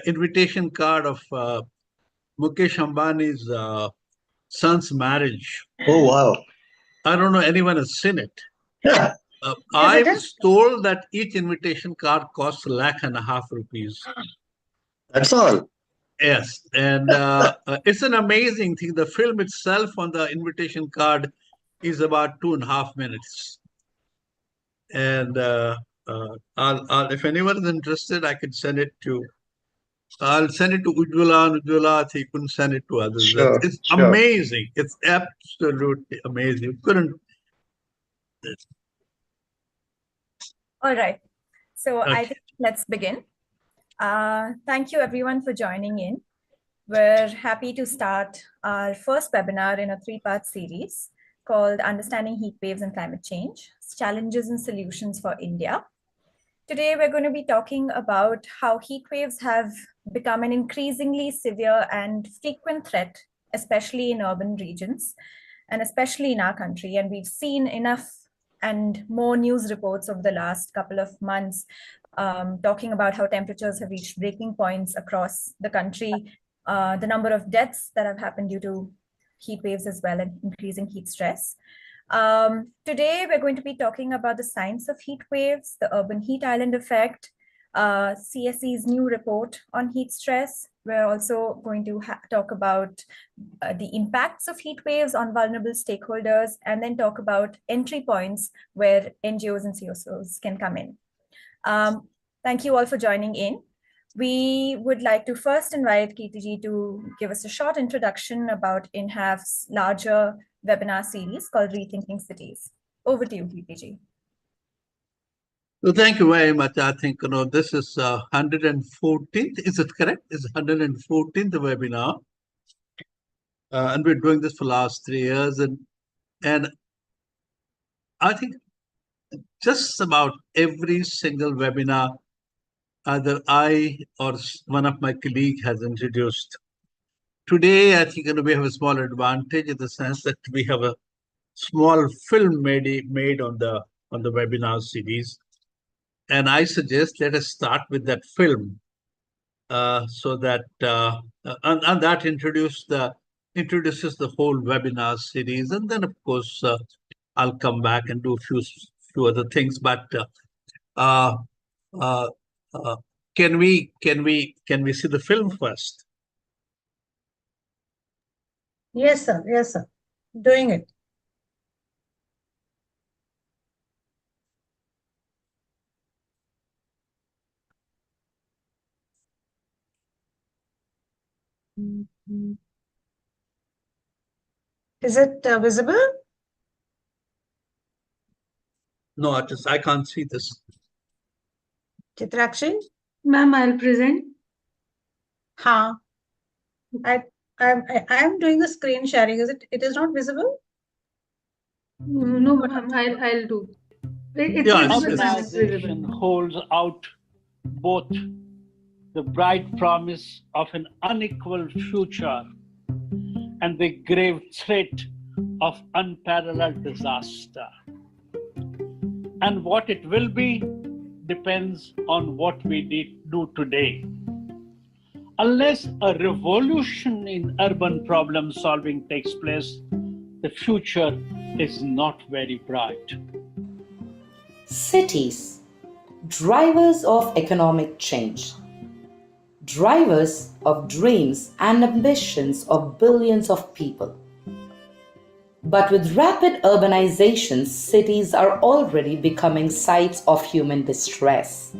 invitation card of Mukesh Ambani's son's marriage. Oh, wow. I don't know anyone has seen it. Yeah. I was told that each invitation card costs ₹1.5 lakhs. That's all. Yes, and it's an amazing thing. The film itself on the invitation card is about 2.5 minutes. And if anyone is interested, I can send it to. I'll send it to Ujjwala, and Ujjwala, I think you couldn't send it to others. Sure, It's sure. amazing. It's absolutely amazing. You couldn't. All right. So Okay. I think let's begin. Thank you everyone for joining in. We're happy to start our first webinar in a 3-part series called Understanding Heat Waves and Climate Change, Challenges and Solutions for India. Today, we're going to be talking about how heat waves have become an increasingly severe and frequent threat, especially in urban regions, and especially in our country. And we've seen enough and more news reports over the last couple of months talking about how temperatures have reached breaking points across the country, the number of deaths that have happened due to heat waves as well, and increasing heat stress. Today, we're going to be talking about the science of heat waves, the urban heat island effect, CSE's new report on heat stress. We're also going to talk about the impacts of heat waves on vulnerable stakeholders, and then talk about entry points where NGOs and CSOs can come in. Thank you all for joining in. We would like to first invite Kirtiji to give us a short introduction about INHAF's larger webinar series called Rethinking Cities. Over to you, Kirtiji. Well, thank you very much. I think this is 114th. Is it correct? It's 114th webinar, and we're doing this for the last 3 years. And I think just about every single webinar, either I or one of my colleagues has introduced. Today, I think we have a small advantage in the sense that we have a small film made on the webinar series, and I suggest let us start with that film, so that and that introduces the whole webinar series, and then of course I'll come back and do a few other things. But uh, uh, can we see the film first? Yes, sir. Yes, sir. Doing it. Is it visible? No, I can't see this. Chitrakshi? Ma'am, I'll present. Ha. I'm doing the screen sharing. It is not visible? No, ma'am, I'll do. It's Yeah, visible, ma'am, it's Urbanization visible. holds out both the bright promise of an unequal future and the grave threat of unparalleled disaster. And what it will be depends on what we do today. Unless a revolution in urban problem solving takes place, the future is not very bright. Cities, drivers of economic change, drivers of dreams and ambitions of billions of people. But with rapid urbanization, cities are already becoming sites of human distress.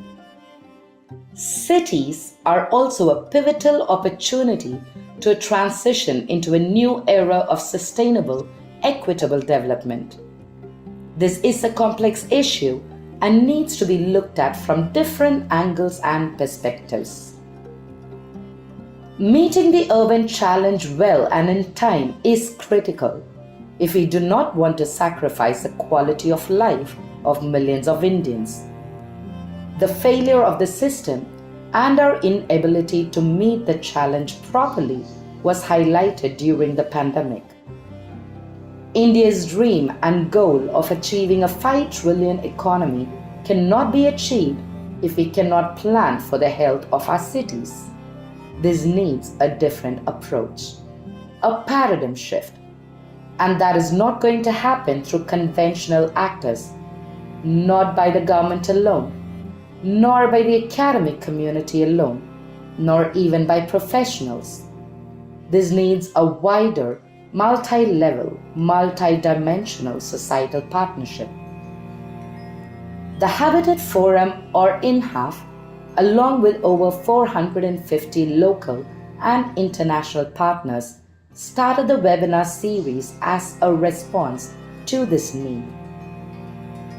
Cities are also a pivotal opportunity to transition into a new era of sustainable, equitable development. This is a complex issue and needs to be looked at from different angles and perspectives. Meeting the urban challenge well and in time is critical if we do not want to sacrifice the quality of life of millions of Indians. The failure of the system and our inability to meet the challenge properly was highlighted during the pandemic. India's dream and goal of achieving a 5 trillion economy cannot be achieved if we cannot plan for the health of our cities. This needs a different approach, a paradigm shift. And that is not going to happen through conventional actors, not by the government alone, nor by the academic community alone, nor even by professionals. This needs a wider, multi-level, multi-dimensional societal partnership. The Habitat Forum, or INHAF, along with over 450 local and international partners, started the webinar series as a response to this need.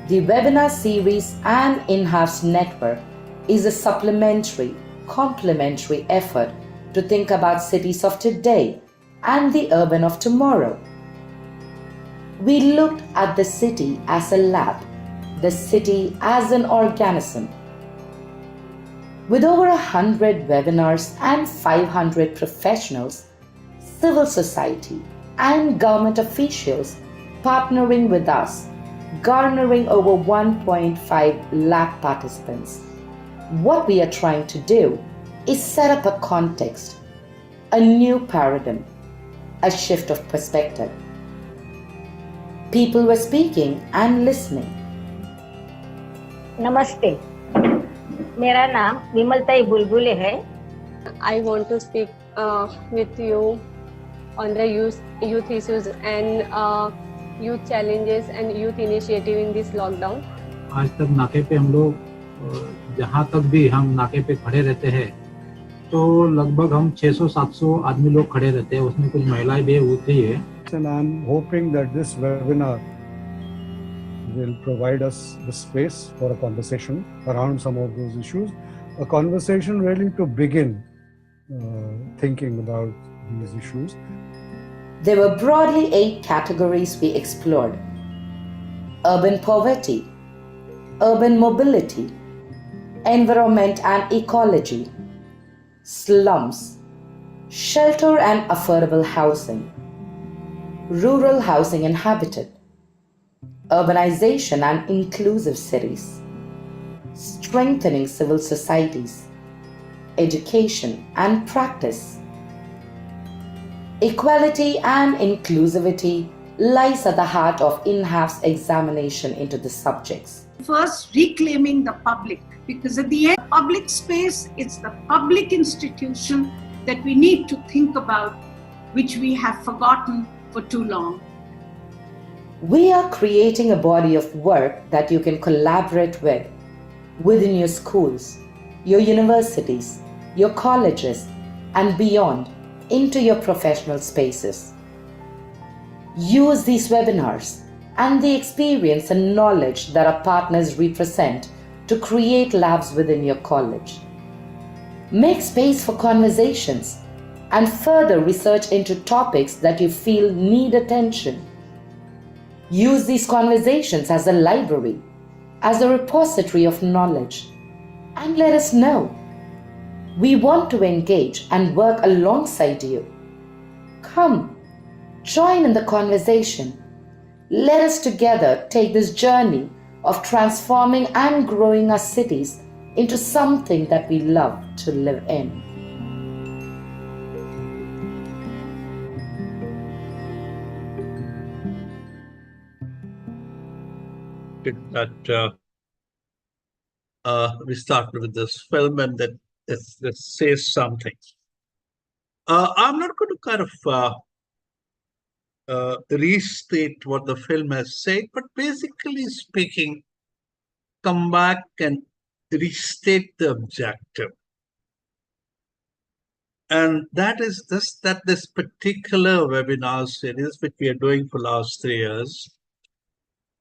The webinar series and INHAF's network is a supplementary, complementary effort to think about cities of today and the urban of tomorrow. We looked at the city as a lab, the city as an organism. With over 100 webinars and 500 professionals, civil society and government officials partnering with us, garnering over 1.5 lakh participants. What we are trying to do is set up a context, a new paradigm, a shift of perspective. People were speaking and listening. नमस्ते, मेरा नाम विमलताई बुलबुले है. I want to speak with you on the youth issues and youth challenges and youth initiative in this lockdown. आज तक नाके पे हम लोग जहाँ तक भी हम नाके पे खड़े रहते हैं तो लगभग हम 600-700 आदमी लोग खड़े रहते हैं, उसमें कुछ महिलाएं भी होती है. And I'm hoping that this webinar will provide us the space for a conversation around some of those issues, a conversation really to begin thinking about these issues. There were broadly 8 categories we explored: urban poverty, urban mobility, environment and ecology, slums, shelter and affordable housing, rural housing and habitat, urbanization and inclusive cities, strengthening civil societies, education and practice. Equality and inclusivity lies at the heart of INHAF's examination into the subjects. First, reclaiming the public, because at the end, public space, it's the public institution that we need to think about, which we have forgotten for too long. We are creating a body of work that you can collaborate with within your schools, your universities, your colleges, and beyond into your professional spaces. Use these webinars and the experience and knowledge that our partners represent to create labs within your college. Make space for conversations and further research into topics that you feel need attention. Use these conversations as a library, as a repository of knowledge, and let us know. We want to engage and work alongside you. Come, join in the conversation. Let us together take this journey of transforming and growing our cities into something that we love to live in. That we started with this film and that says something. I'm not going to kind of restate what the film has said, but basically speaking, come back and restate the objective. And that is this particular webinar series, which we are doing for last 3 years,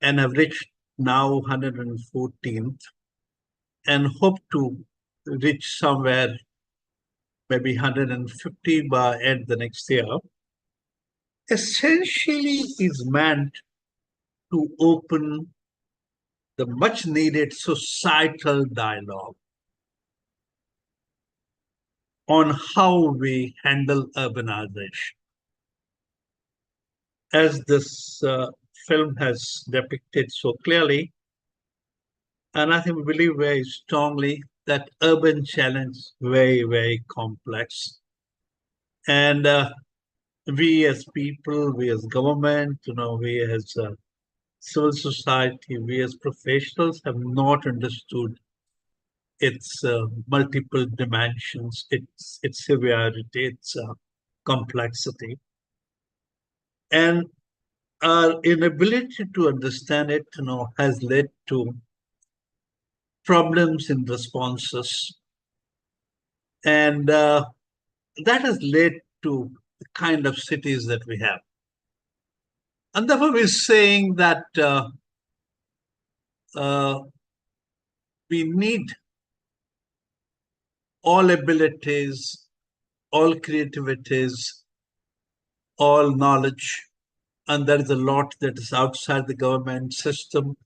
and have reached now 114th, and hope to reach somewhere maybe 150 by end the next year, essentially is meant to open the much needed societal dialogue on how we handle urbanization. As this film has depicted so clearly, and I think we believe very strongly that urban challenge very, very complex. And we as people, we as government, we as civil society, we as professionals have not understood its multiple dimensions, its severity, its complexity. And our inability to understand it, has led to problems in responses. And that has led to the kind of cities that we have. And therefore, we're saying that we need all abilities, all creativities, all knowledge, and there is a lot that is outside the government system.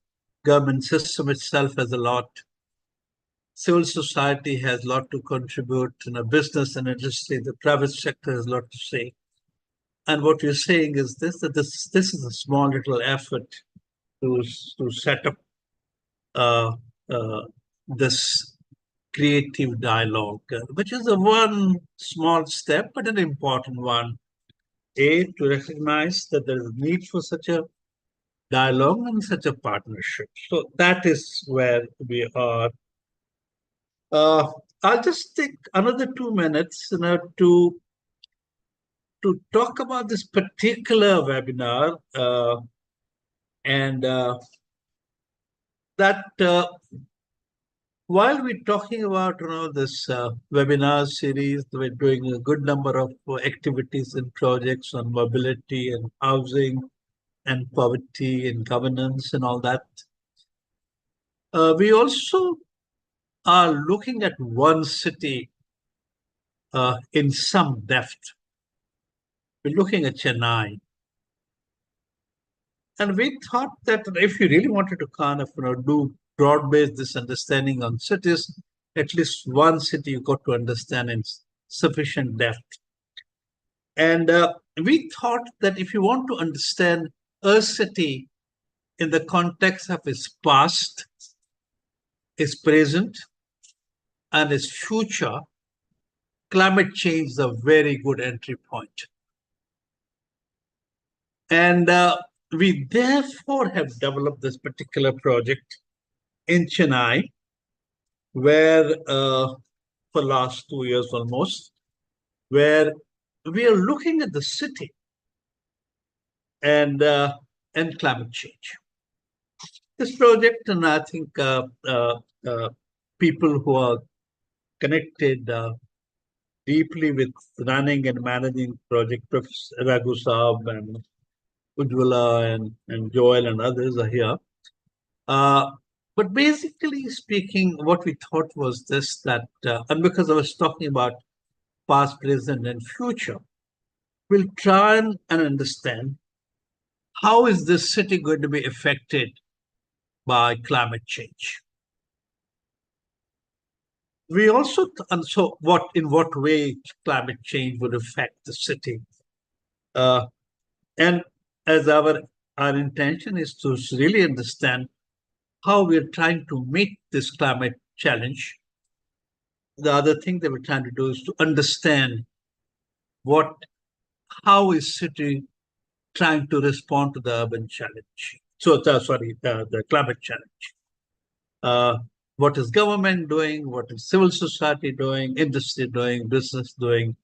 Government system itself has a lot. Civil society has a lot to contribute. Business and industry, the private sector has a lot to say. And what we're saying is this, that this is a small little effort to set up this creative dialogue, which is a one small step, but an important one. To recognize that there is a need for such a dialogue and such a partnership. So that is where we are. I'll just take another 2 minutes to talk about this particular webinar, and that while we're talking about this webinar series, we're doing a good number of activities and projects on mobility and housing and poverty and governance and all that. We also are looking at one city in some depth. We're looking at Chennai. And we thought that if you really wanted to kind of do broad-based this understanding on cities, at least one city you got to understand in sufficient depth. And we thought that if you want to understand a city in the context of its past, its present, and its future, climate change is a very good entry point. And we therefore have developed this particular project in Chennai, where for last 2 years almost, where we are looking at the city and climate change. This project, and I think people who are connected deeply with running and managing project, Professor Raghu Saab and Ujjwala and Joel and others are here. But basically speaking, what we thought was this, that, and because I was talking about past, present, and future, we'll try and understand how is this city going to be affected by climate change. We also, and so in what way climate change would affect the city. And as our intention is to really understand how we're trying to meet this climate challenge. The other thing that we're trying to do is to understand how is city trying to respond to the urban challenge. So, the climate challenge. What is government doing? What is civil society doing? Industry doing? Business doing?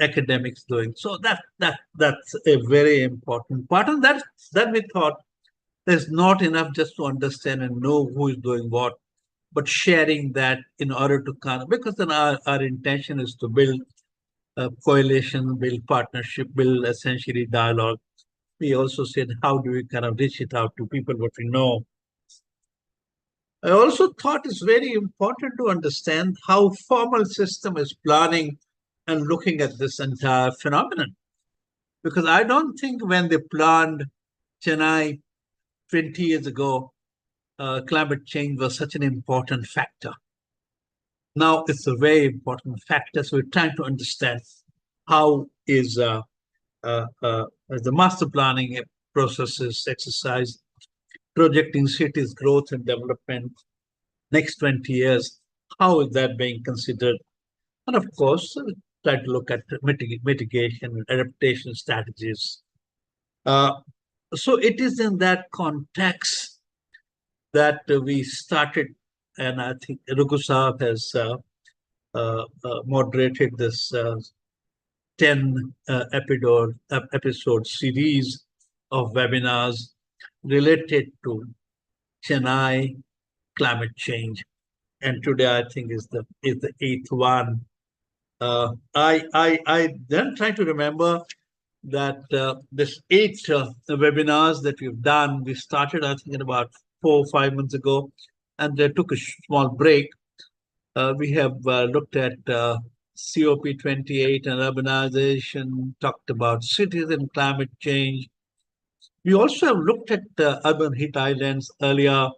Academics doing? So that's a very important part. And that we thought there's not enough just to understand and know who is doing what, but sharing that in order to kind of, because then our intention is to build a coalition, build partnership, build essentially dialogue. We also said, how do we kind of reach it out to people what we know? I also thought it's very important to understand how formal system is planning and looking at this entire phenomenon. Because I don't think when they planned Chennai 20 years ago, climate change was such an important factor. Now it's a very important factor. So we're trying to understand how is the master planning processes exercise, projecting cities' growth and development next 20 years. how is that being considered? And of course, try to look at mitigation and adaptation strategies. So it is in that context that we started, and I think Raghu Saab has moderated this 10 episode series of webinars related to Chennai climate change. And today I think is the eighth one. I then try to remember that this 8 webinars that we've done, we started I think in about 4 or 5 months ago, and they took a small break. We have looked at COP28 and urbanization, talked about cities and climate change. We also have looked at urban heat islands earlier,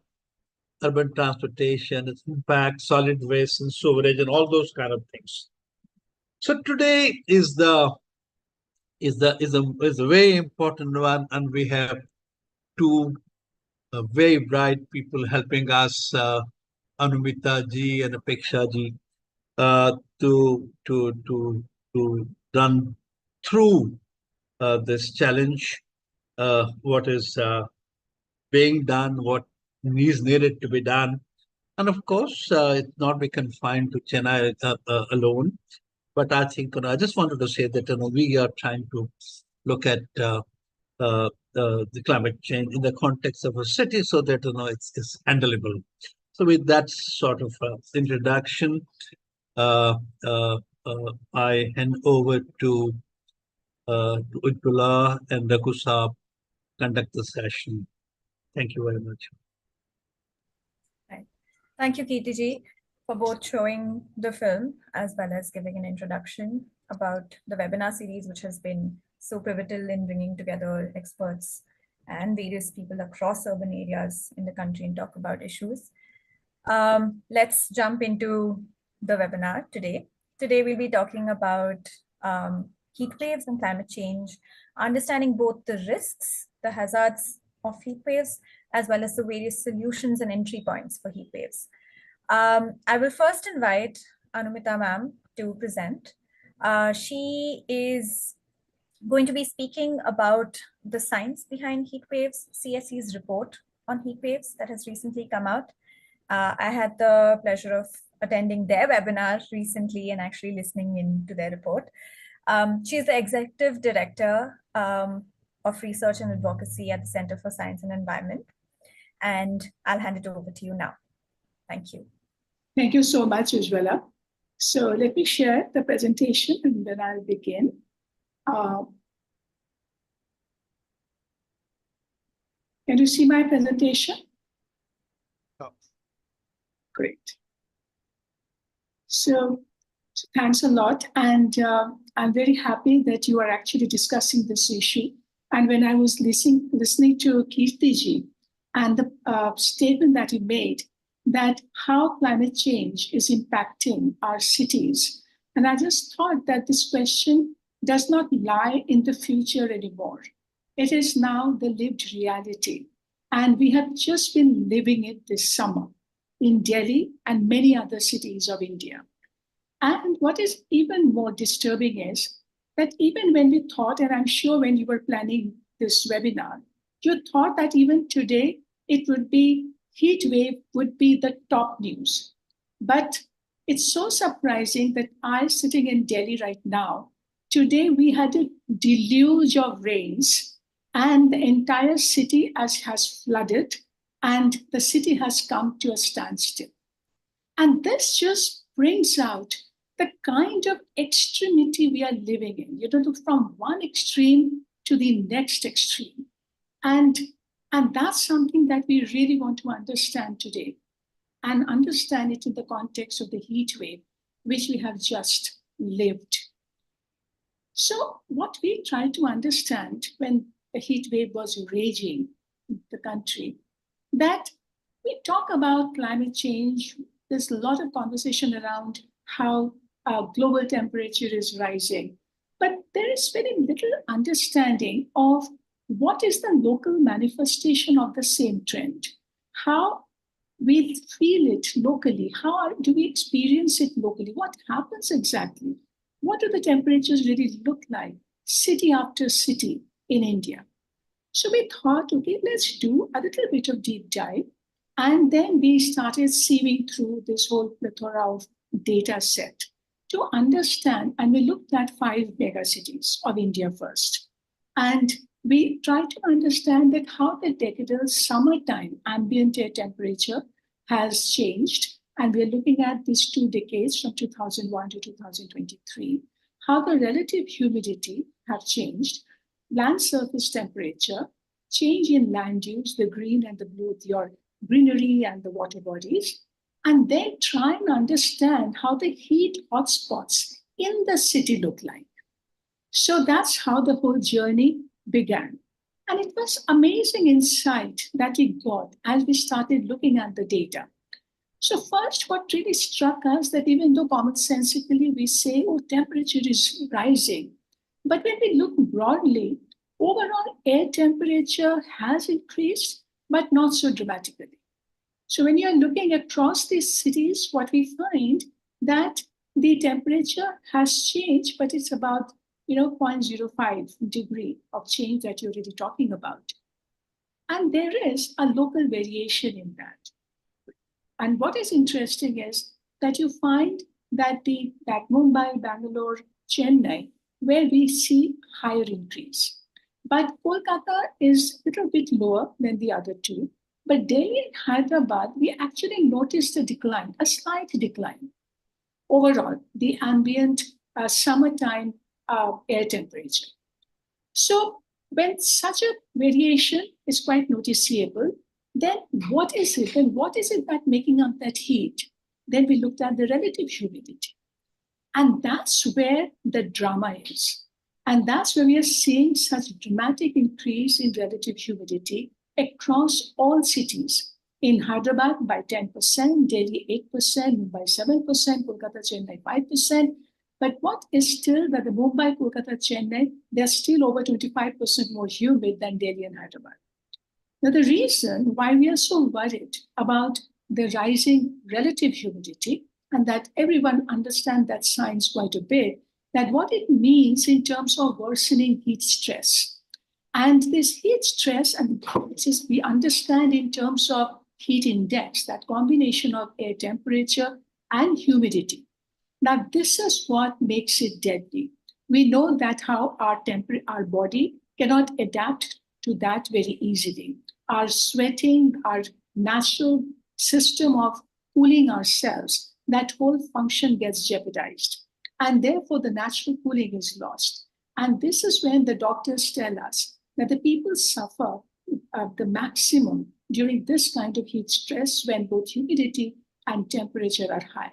urban transportation, its impact, solid waste and sewerage, and all those kind of things. So today is a very important one, and we have two very bright people helping us, Anumita ji and Apeksha ji, to run through this challenge, what is being done, what is needed to be done. And of course, it's not be confined to Chennai alone. But I think I just wanted to say that we are trying to look at the climate change in the context of a city, so that it's handleable. So with that sort of introduction, I hand over to Ujjwala and Raghu Saab conduct the session. Thank you very much. Right. Thank you, Kirti-ji, for both showing the film as well as giving an introduction about the webinar series, which has been so pivotal in bringing together experts and various people across urban areas in the country and talk about issues. Let's jump into the webinar today. Today, we'll be talking about heat waves and climate change, understanding both the risks, the hazards of heat waves, as well as the various solutions and entry points for heat waves. I will first invite Anumita ma'am to present. She is going to be speaking about the science behind heat waves, CSE's report on heat waves that has recently come out. I had the pleasure of attending their webinar recently and actually listening in to their report. She's the Executive Director of Research and Advocacy at the Center for Science and Environment. And I'll hand it over to you now. Thank you. Thank you so much, Ujjwala. So let me share the presentation and then I'll begin. Can you see my presentation? Oh. Great. So thanks a lot. And I'm very happy that you are actually discussing this issue. And when I was listening to Kirti-ji and the statement that he made, that how climate change is impacting our cities. And I just thought that this question does not lie in the future anymore. It is now the lived reality. And we have just been living it this summer in Delhi and many other cities of India. And what is even more disturbing is that even when we thought, and I'm sure when you were planning this webinar, you thought that even today it would be heat wave would be the top news. But it's so surprising that I'm sitting in Delhi right now. Today we had a deluge of rains and the entire city has flooded and the city has come to a standstill. And this just brings out the kind of extremity we are living in, from one extreme to the next extreme. And that's something that we really want to understand today and understand it in the context of the heat wave, which we have just lived. So what we try to understand when the heat wave was raging in the country, that we talk about climate change. There's a lot of conversation around how global temperature is rising, but there is very little understanding of what is the local manifestation of the same trend. How we feel it locally. How do we experience it locally? What happens exactly? What do the temperatures really look like, city after city in India? So we thought, okay, let's do a little bit of deep dive. And then we started sieving through this whole plethora of data set to understand, and we looked at 5 megacities of India first. And we tried to understand that how the decadal summertime ambient air temperature has changed. And we're looking at these 2 decades from 2001 to 2023, how the relative humidity have changed, land surface temperature, change in land use, the green and the blue, your greenery and the water bodies, and then try and understand how the heat hotspots in the city look like. So that's how the whole journey began. And it was amazing insight that we got as we started looking at the data. So first, what really struck us that even though commonsensically we say, oh, temperature is rising, but when we look broadly, overall air temperature has increased, but not so dramatically. So when you're looking across these cities, what we find that the temperature has changed, but it's about 0.05 degree of change that you're really talking about. And there is a local variation in that. And what is interesting is that you find that that Mumbai, Bangalore, Chennai, where we see higher increase. But Kolkata is a little bit lower than the other two. But Delhi and Hyderabad, we actually noticed a decline, a slight decline. Overall, the ambient summertime air temperature. So when such a variation is quite noticeable, then what is it? And what is it that making up that heat? Then we looked at the relative humidity. And that's where the drama is. And that's where we are seeing such dramatic increase in relative humidity across all cities. In Hyderabad by 10%, Delhi 8%, Mumbai 7%, Kolkata, Chennai 5%. But what is still that the Mumbai, Kolkata, Chennai, they're still over 25% more humid than Delhi and Hyderabad. Now, the reason why we are so worried about the rising relative humidity, and that everyone understands that science quite a bit, that what it means in terms of worsening heat stress. And this heat stress, and we understand in terms of heat index, that combination of air temperature and humidity. Now, this is what makes it deadly. We know that how our body cannot adapt to that very easily. Our sweating, our natural system of cooling ourselves, that whole function gets jeopardized. And therefore, the natural cooling is lost. And this is when the doctors tell us that the people suffer the maximum during this kind of heat stress when both humidity and temperature are high.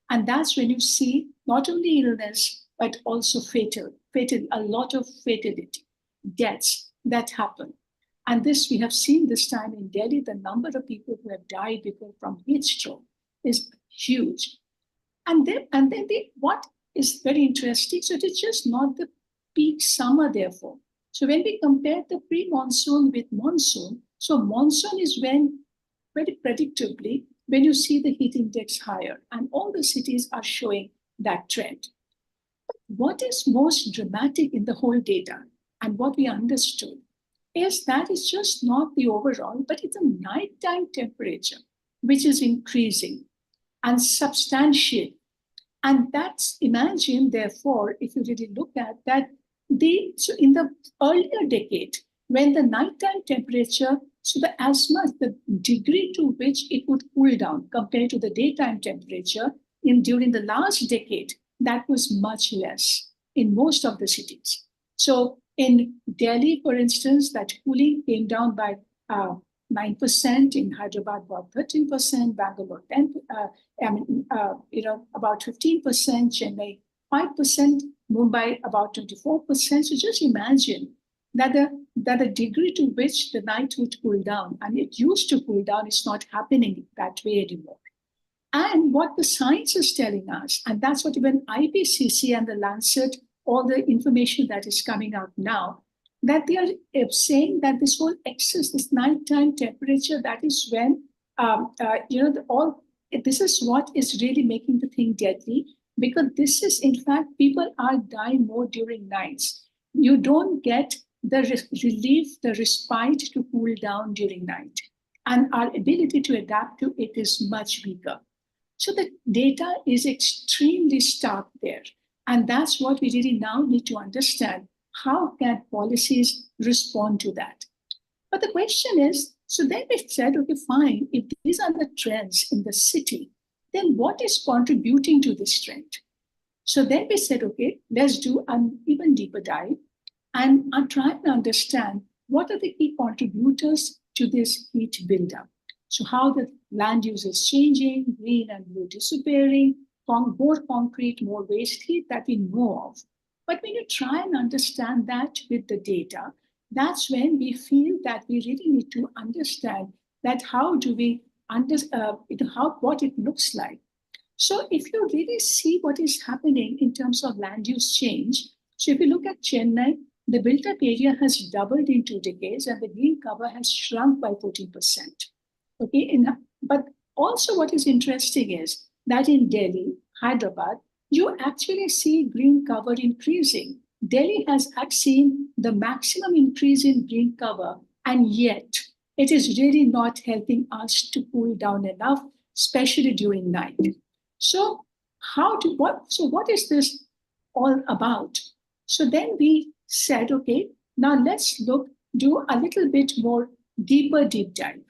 And that's when you see not only illness, but also a lot of fatality, deaths that happen. And this we have seen this time in Delhi, the number of people who have died from heat stroke is huge. And then what is very interesting, so it is just not the peak summer, therefore. So when we compare the pre-monsoon with monsoon, so monsoon is when, very predictably, when you see the heat index higher, and all the cities are showing that trend. But what is most dramatic in the whole data, and what we understood, is that it's just not the overall, but it's a nighttime temperature, which is increasing and substantial. And that's, imagine, therefore, if you really look at that, so in the earlier decade, when the nighttime temperature, so the degree to which it would cool down compared to the daytime temperature during the last decade, that was much less in most of the cities. So in Delhi, for instance, that cooling came down by 9%, in Hyderabad about 13%, Bangalore about 15%, Chennai 5%, Mumbai about 24%. So just imagine that the degree to which the night would cool down, and it used to cool down, is not happening that way anymore. And what the science is telling us, and that's what even IPCC and the Lancet, all the information that is coming out now, that they are saying that this whole excess, this nighttime temperature, that is when this is what is really making the thing deadly, because this is, in fact, people are dying more during nights. You don't get the relief, the respite to cool down during night. And our ability to adapt to it is much weaker. So the data is extremely stark there. And that's what we really now need to understand. How can policies respond to that? But the question is, so then we said, okay, fine, if these are the trends in the city, then what is contributing to this trend? So then we said, okay, let's do an even deeper dive and try and understand what are the key contributors to this heat buildup. So how the land use is changing, green and blue disappearing, more concrete, more waste heat that we know of. But when you try and understand that with the data, that's when we feel that we really need to understand that how do we what it looks like. So if you really see what is happening in terms of land use change, so if you look at Chennai, the built-up area has doubled in 2 decades and the green cover has shrunk by 14%. Okay, but also what is interesting is that in Delhi, Hyderabad, you actually see green cover increasing. Delhi has seen the maximum increase in green cover, and yet it is really not helping us to cool down enough, especially during night. So what is this all about? So then we said, okay, now let's do a little bit more deep dive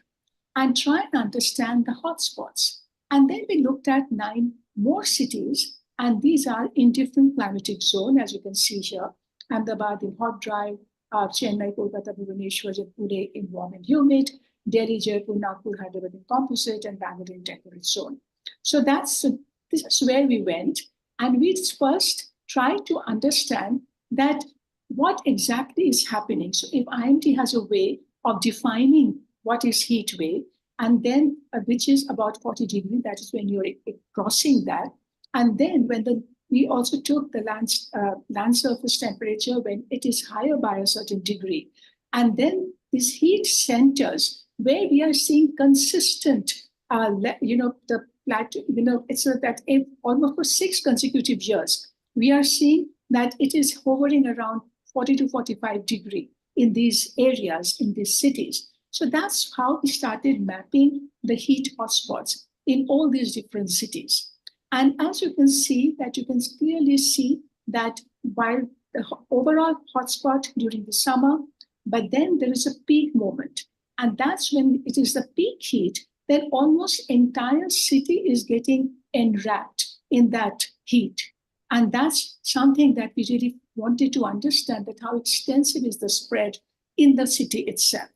and try and understand the hotspots. And then we looked at 9 more cities, and these are in different climatic zones, as you can see here. Ahmedabad in hot, dry, Chennai, Kolkata, Bhubaneswar, Pune in warm and humid, Delhi, Jaipur, Nagpur, Hyderabad in composite, and Bangalore in temperate zone. So this is where we went, and we first tried to understand that what exactly is happening. So if IMT has a way of defining what is heat wave, and then which is about 40 degrees, that is when you're crossing that. And then we also took the land surface temperature when it is higher by a certain degree. And then these heat centers where we are seeing consistent, the plateau, it's that almost for 6 consecutive years, we are seeing that it is hovering around 40 to 45 degrees in these areas, in these cities. So that's how we started mapping the heat hotspots in all these different cities. And as you can see, you can clearly see that while the overall hotspot during the summer, but then there is a peak moment. And that's when it is the peak heat, then almost entire city is getting enwrapped in that heat. And that's something that we really wanted to understand, that how extensive is the spread in the city itself.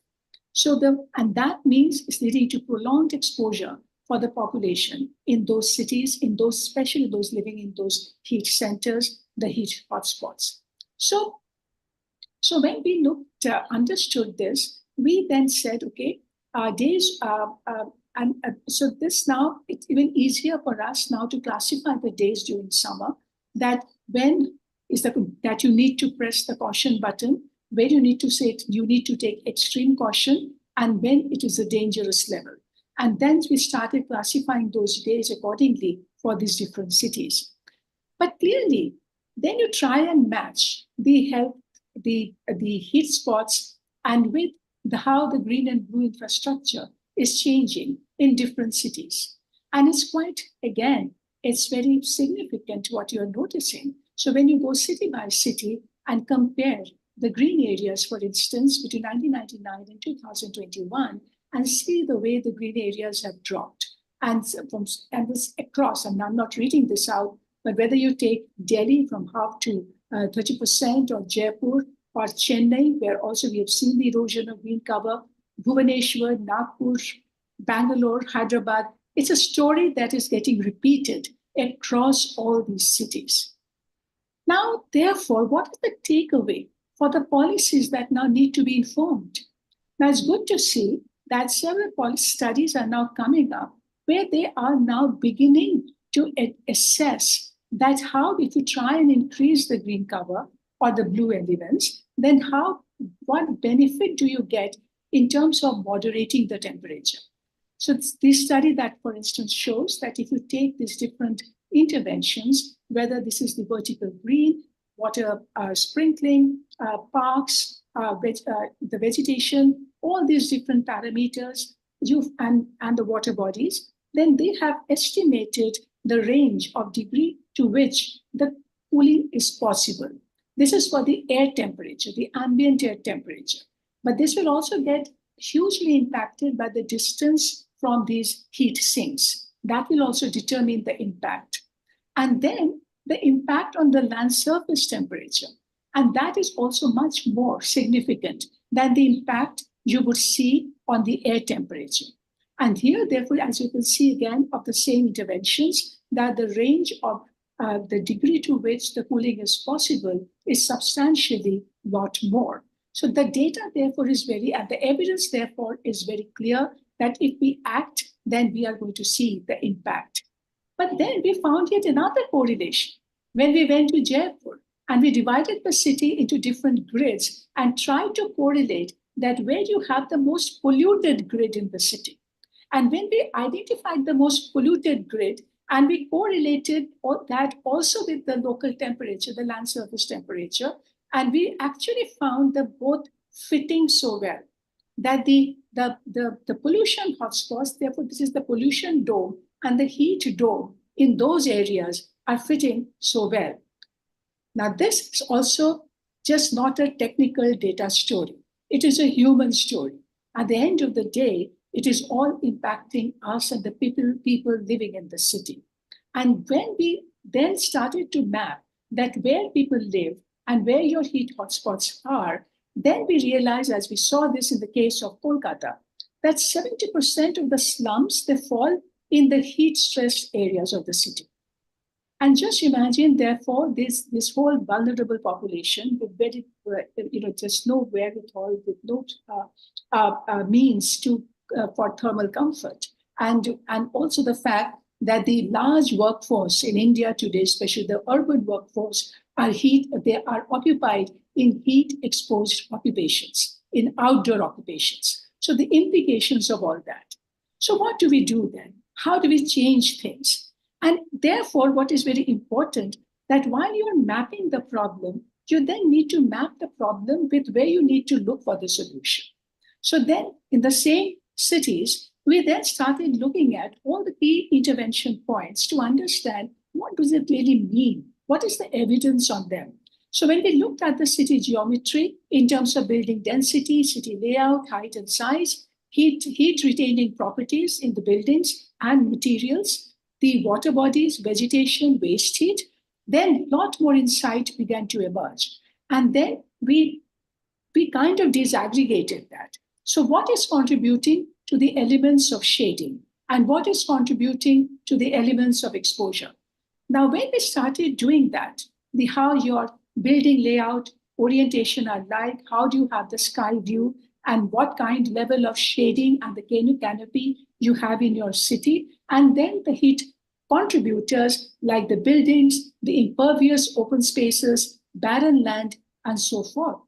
And that means it's leading to prolonged exposure for the population in those cities, especially those living in those heat centers, the heat hotspots. So when we understood this, we then said, okay, so this now, it's even easier for us now to classify the days during summer, that when is that you need to press the caution button, where you need to say you need to take extreme caution, and when it is a dangerous level. And then we started classifying those days accordingly for these different cities. But clearly, then you try and match the heat spots and with how the green and blue infrastructure is changing in different cities. And it's it's very significant what you're noticing. So when you go city by city and compare the green areas, for instance, between 1999 and 2021, and see the way the green areas have dropped. And this across, and I'm not reading this out, but whether you take Delhi from half to 30%, or Jaipur, or Chennai, where also we have seen the erosion of green cover, Bhubaneswar, Nagpur, Bangalore, Hyderabad, it's a story that is getting repeated across all these cities. Now, therefore, what is the takeaway for the policies that now need to be informed? Now, it's good to see that several policy studies are now coming up where they are now beginning to assess that how, if you try and increase the green cover or the blue elements, then what benefit do you get in terms of moderating the temperature? So this study that, for instance, shows that if you take these different interventions, whether this is the vertical green, water sprinkling, parks, the vegetation, all these different parameters, and the water bodies, then they have estimated the range of degree to which the cooling is possible. This is for the air temperature, the ambient air temperature. But this will also get hugely impacted by the distance from these heat sinks. That will also determine the impact. And then the impact on the land surface temperature. And that is also much more significant than the impact you would see on the air temperature. And here, therefore, as you can see again, of the same interventions, that the range of the degree to which the cooling is possible is substantially a lot more. So the data, therefore, is and the evidence, therefore, is very clear that if we act, then we are going to see the impact. But then we found yet another correlation when we went to Jaipur and we divided the city into different grids and tried to correlate that where you have the most polluted grid in the city. And when we identified the most polluted grid and we correlated that also with the local temperature, the land surface temperature, and we actually found them both fitting so well that the pollution hotspots, therefore this is the pollution dome and the heat dome in those areas are fitting so well. Now this is also just not a technical data story. It is a human story. At the end of the day, it is all impacting us and the people living in the city. And when we then started to map that where people live and where your heat hotspots are, then we realized, as we saw this in the case of Kolkata, that 70% of the slums, they fall in the heat-stressed areas of the city. And just imagine, therefore, this whole vulnerable population with very, just no wherewithal, with no means for thermal comfort, and also the fact that the large workforce in India today, especially the urban workforce, they are occupied in heat-exposed occupations, in outdoor occupations. So the implications of all that. So what do we do then? How do we change things? And therefore, what is very important, that while you're mapping the problem, you then need to map the problem with where you need to look for the solution. So then in the same cities, we then started looking at all the key intervention points to understand what does it really mean? What is the evidence on them? So when we looked at the city geometry in terms of building density, city layout, height and size, heat retaining properties in the buildings and materials, the water bodies, vegetation, waste heat, then a lot more insight began to emerge. And then we kind of disaggregated that. So what is contributing to the elements of shading and what is contributing to the elements of exposure? Now, when we started doing that, how your building layout, orientation are like, how do you have the sky view, and what kind level of shading and the canopy you have in your city, and then the heat contributors like the buildings, the impervious open spaces, barren land, and so forth.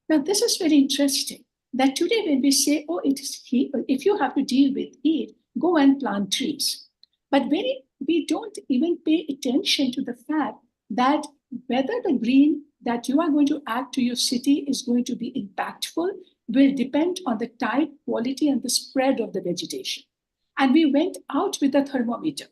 Now, this is very interesting that today when we say, oh, it is heat, if you have to deal with heat, go and plant trees. But we don't even pay attention to the fact that whether the green that you are going to add to your city is going to be impactful will depend on the type, quality, and the spread of the vegetation. And we went out with a thermometer,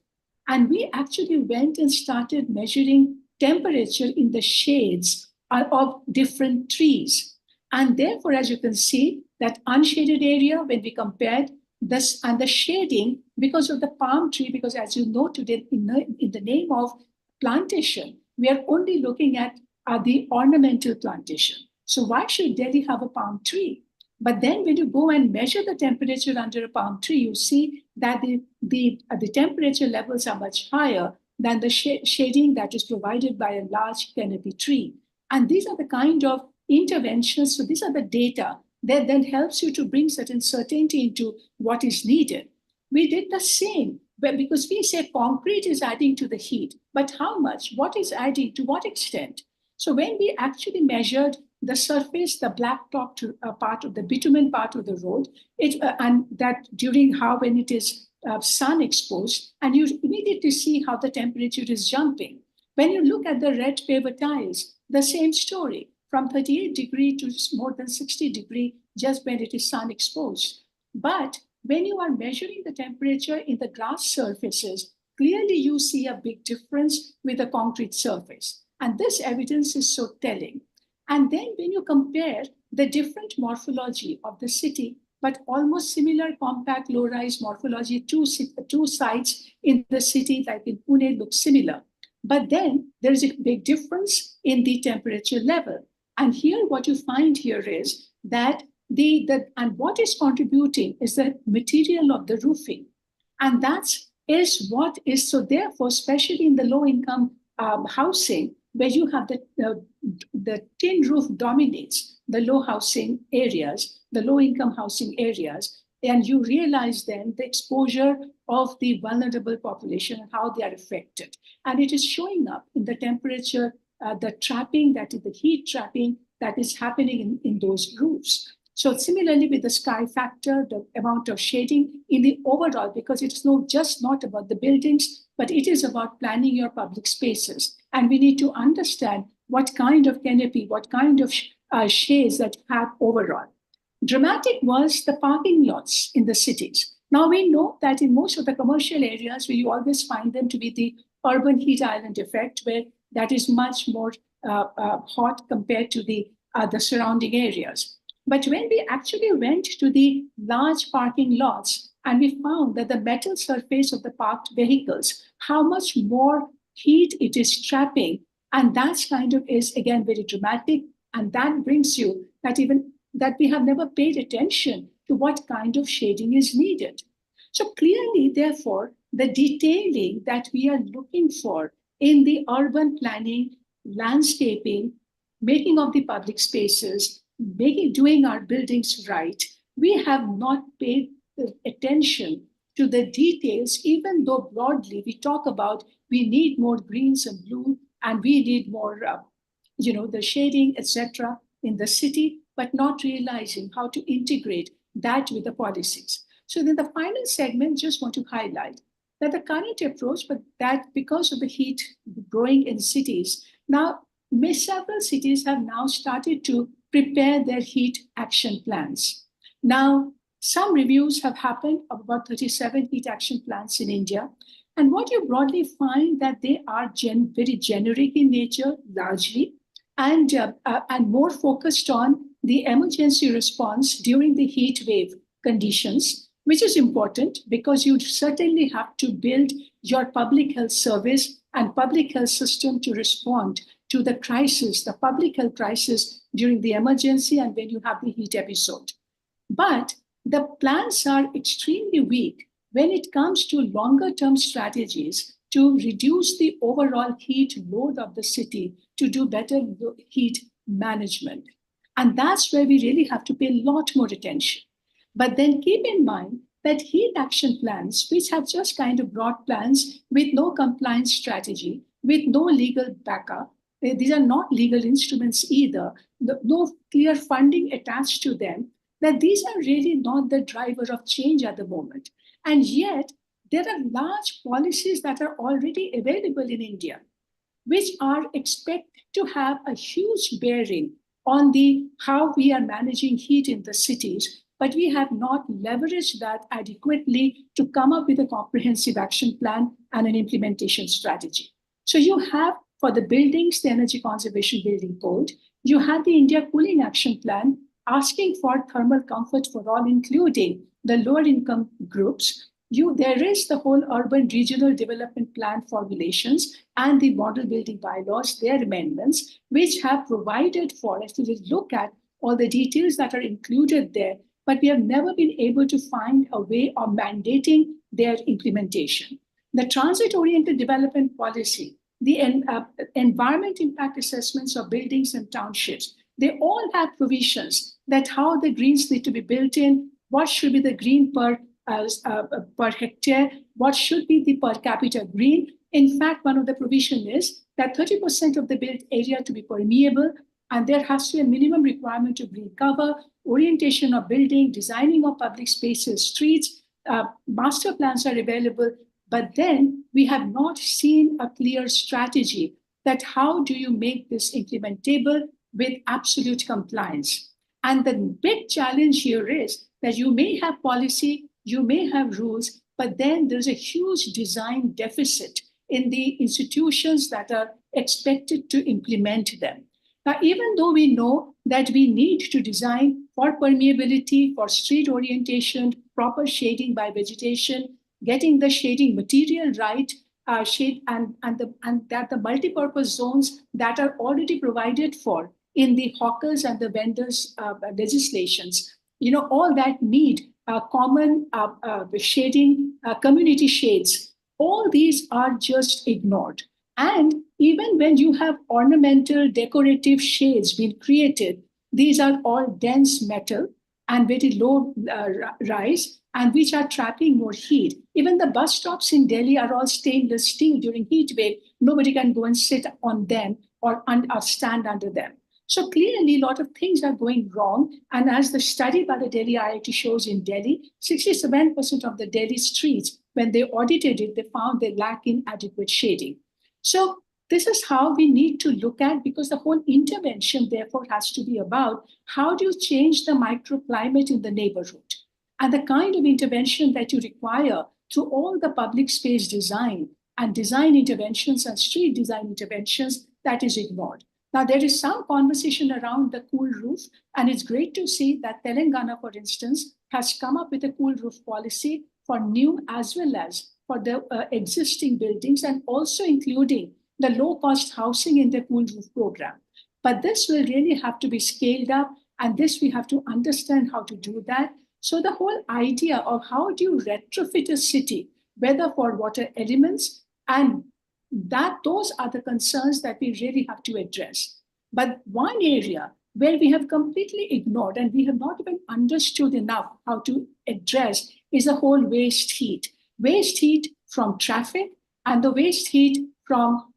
and we actually went and started measuring temperature in the shades of different trees. And therefore, as you can see, that unshaded area, when we compared this and the shading, because of the palm tree, because as you know today, in the name of plantation, we are only looking at the ornamental plantation. So why should Delhi have a palm tree? But then when you go and measure the temperature under a palm tree, you see that the temperature levels are much higher than the shading that is provided by a large canopy tree. And these are the kind of interventions. So these are the data that then helps you to bring certain certainty into what is needed. We did the same, but because we say concrete is adding to the heat, but how much? What is adding? To what extent? So when we actually measured the surface, the blacktop part of the bitumen part of the road, and that during when it is sun exposed, and you immediately see how the temperature is jumping. When you look at the red paver tiles, the same story, from 38 degree to more than 60 degree just when it is sun exposed. But when you are measuring the temperature in the grass surfaces, clearly you see a big difference with the concrete surface. And this evidence is so telling. And then when you compare the different morphology of the city, but almost similar compact low-rise morphology, two sites in the city, like in Pune, look similar. But then there is a big difference in the temperature level. And here what you find here is that and what is contributing is the material of the roofing. And that is what is, so therefore, especially in the low-income housing, where you have the tin roof dominates the low-income housing areas, and you realize then the exposure of the vulnerable population and how they are affected. And it is showing up in the temperature, the trapping, that is the heat trapping that is happening in those roofs. So similarly with the sky factor, the amount of shading in the overall, because it's just not about the buildings, but it is about planning your public spaces. And we need to understand what kind of canopy, what kind of shades that you have overall. Dramatic was the parking lots in the cities. Now we know that in most of the commercial areas where you always find them to be the urban heat island effect, where that is much more hot compared to the surrounding areas. But when we actually went to the large parking lots and we found that the metal surface of the parked vehicles, how much more heat it is trapping, and that kind of is again very dramatic, and that brings you that we have never paid attention to what kind of shading is needed. So clearly, therefore, the detailing that we are looking for in the urban planning, landscaping, making of the public spaces, doing our buildings right, we have not paid attention to the details, even though broadly we talk about we need more greens and blue, and we need more, the shading, etc. in the city, but not realizing how to integrate that with the policies. So then the final segment, just want to highlight that the current approach, but that because of the heat growing in cities, now several cities have now started to prepare their heat action plans. Now, some reviews have happened of about 37 heat action plans in India. And what you broadly find that they are very generic in nature, largely, and more focused on the emergency response during the heat wave conditions, which is important because you certainly have to build your public health service and public health system to respond to the crisis, the public health crisis during the emergency and when you have the heat episode. But the plans are extremely weak when it comes to longer term strategies to reduce the overall heat load of the city, to do better heat management. And that's where we really have to pay a lot more attention. But then keep in mind that heat action plans, which have just kind of broad plans with no compliance strategy, with no legal backup, these are not legal instruments either, no clear funding attached to them, that these are really not the driver of change at the moment. And yet, there are large policies that are already available in India, which are expected to have a huge bearing on how we are managing heat in the cities, but we have not leveraged that adequately to come up with a comprehensive action plan and an implementation strategy. So you have, for the buildings, the Energy Conservation Building Code, you have the India Cooling Action Plan asking for thermal comfort for all, including the lower income groups. There is the whole urban regional development plan formulations and the model building bylaws, their amendments, which have provided for us to look at all the details that are included there, but we have never been able to find a way of mandating their implementation. The transit-oriented development policy, the environment impact assessments of buildings and townships, they all have provisions that how the greens need to be built in, what should be the green per hectare, what should be the per capita green. In fact, one of the provision is that 30% of the built area to be permeable, And there has to be a minimum requirement of green cover, orientation of building, designing of public spaces, streets, master plans are available. But then we have not seen a clear strategy that how do you make this implementable with absolute compliance. And the big challenge here is that you may have policy, you may have rules, but then there's a huge design deficit in the institutions that are expected to implement them. Now, even though we know that we need to design for permeability, for street orientation, proper shading by vegetation, getting the shading material right, shade and that the multi-purpose zones that are already provided for in the hawkers and the vendors legislations, all that need common shading, community shades. All these are just ignored. And even when you have ornamental decorative shades being created, these are all dense metal and very low rise, and which are trapping more heat. Even the bus stops in Delhi are all stainless steel during heat wave. Nobody can go and sit on them or stand under them. So clearly, a lot of things are going wrong. And as the study by the Delhi IIT shows in Delhi, 67% of the Delhi streets, when they audited it, they found they lack inadequate shading. So this is how we need to look at, because the whole intervention, therefore, has to be about how do you change the microclimate in the neighborhood and the kind of intervention that you require through all the public space design and design interventions and street design interventions that is ignored. Now, there is some conversation around the cool roof, and it's great to see that Telangana, for instance, has come up with a cool roof policy for new as well as for the existing buildings, and also including the low-cost housing in the cool roof program. But this will really have to be scaled up, and this we have to understand how to do that. So the whole idea of how do you retrofit a city, whether for water elements, and that those are the concerns that we really have to address. But one area where we have completely ignored and we have not even understood enough how to address is the whole waste heat. Waste heat from traffic and the waste heat from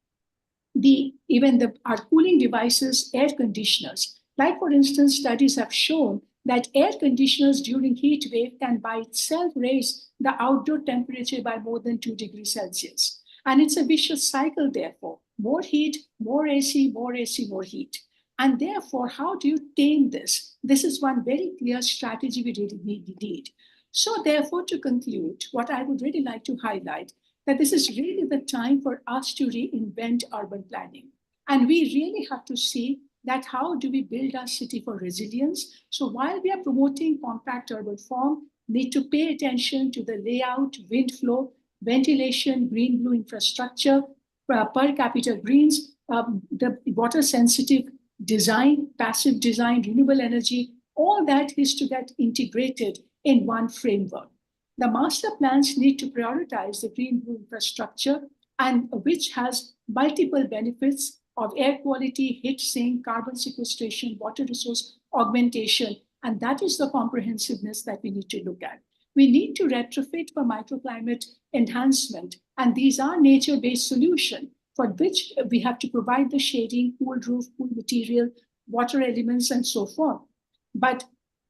our cooling devices, air conditioners. Like, for instance, studies have shown that air conditioners during heat wave can by itself raise the outdoor temperature by more than 2 degrees Celsius. And it's a vicious cycle, therefore. More heat, more AC, more AC, more heat. And therefore, how do you tame this? This is one very clear strategy we really need. So therefore, to conclude, what I would really like to highlight, that this is really the time for us to reinvent urban planning. And we really have to see that how do we build our city for resilience? So while we are promoting compact urban form, need to pay attention to the layout, wind flow, ventilation, green-blue infrastructure, per capita greens, the water-sensitive design, passive design, renewable energy, all that is to get integrated in one framework. The master plans need to prioritize the green-blue infrastructure, and which has multiple benefits of air quality, heat sink, carbon sequestration, water resource augmentation, and that is the comprehensiveness that we need to look at. We need to retrofit for microclimate enhancement, and these are nature-based solutions for which we have to provide the shading, cool roof, cool material, water elements, and so forth. But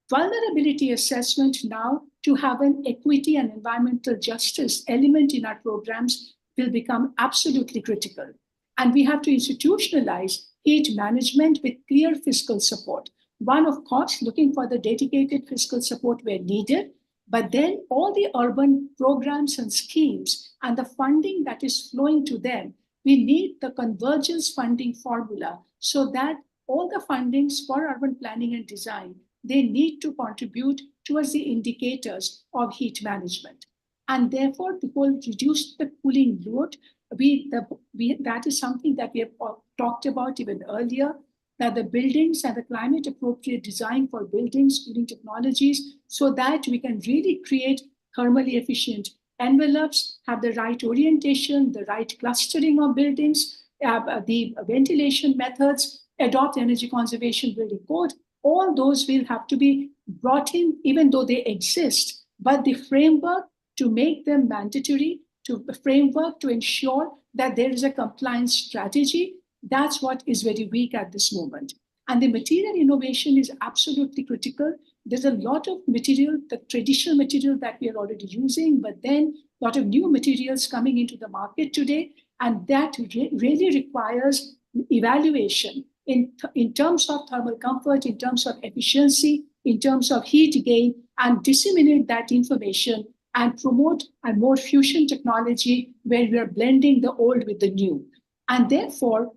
vulnerability assessment now, to have an equity and environmental justice element in our programs, will become absolutely critical. And we have to institutionalize heat management with clear fiscal support. One, of course, looking for the dedicated fiscal support where needed, but then all the urban programs and schemes and the funding that is flowing to them, we need the convergence funding formula so that all the fundings for urban planning and design, they need to contribute towards the indicators of heat management. And therefore, to reduce the cooling load, that is something that we have talked about even earlier, that the buildings and the climate appropriate design for buildings, cooling technologies, so that we can really create thermally efficient envelopes, have the right orientation, the right clustering of buildings, the ventilation methods, adopt energy conservation building code. All those will have to be brought in, even though they exist, but the framework to make them mandatory, to the framework to ensure that there is a compliance strategy, that's what is very weak at this moment. And the material innovation is absolutely critical. There's a lot of material, the traditional material that we are already using, but then a lot of new materials coming into the market today. And that really requires evaluation in terms of thermal comfort, in terms of efficiency, in terms of heat gain, and disseminate that information and promote a more fusion technology where we are blending the old with the new. And therefore,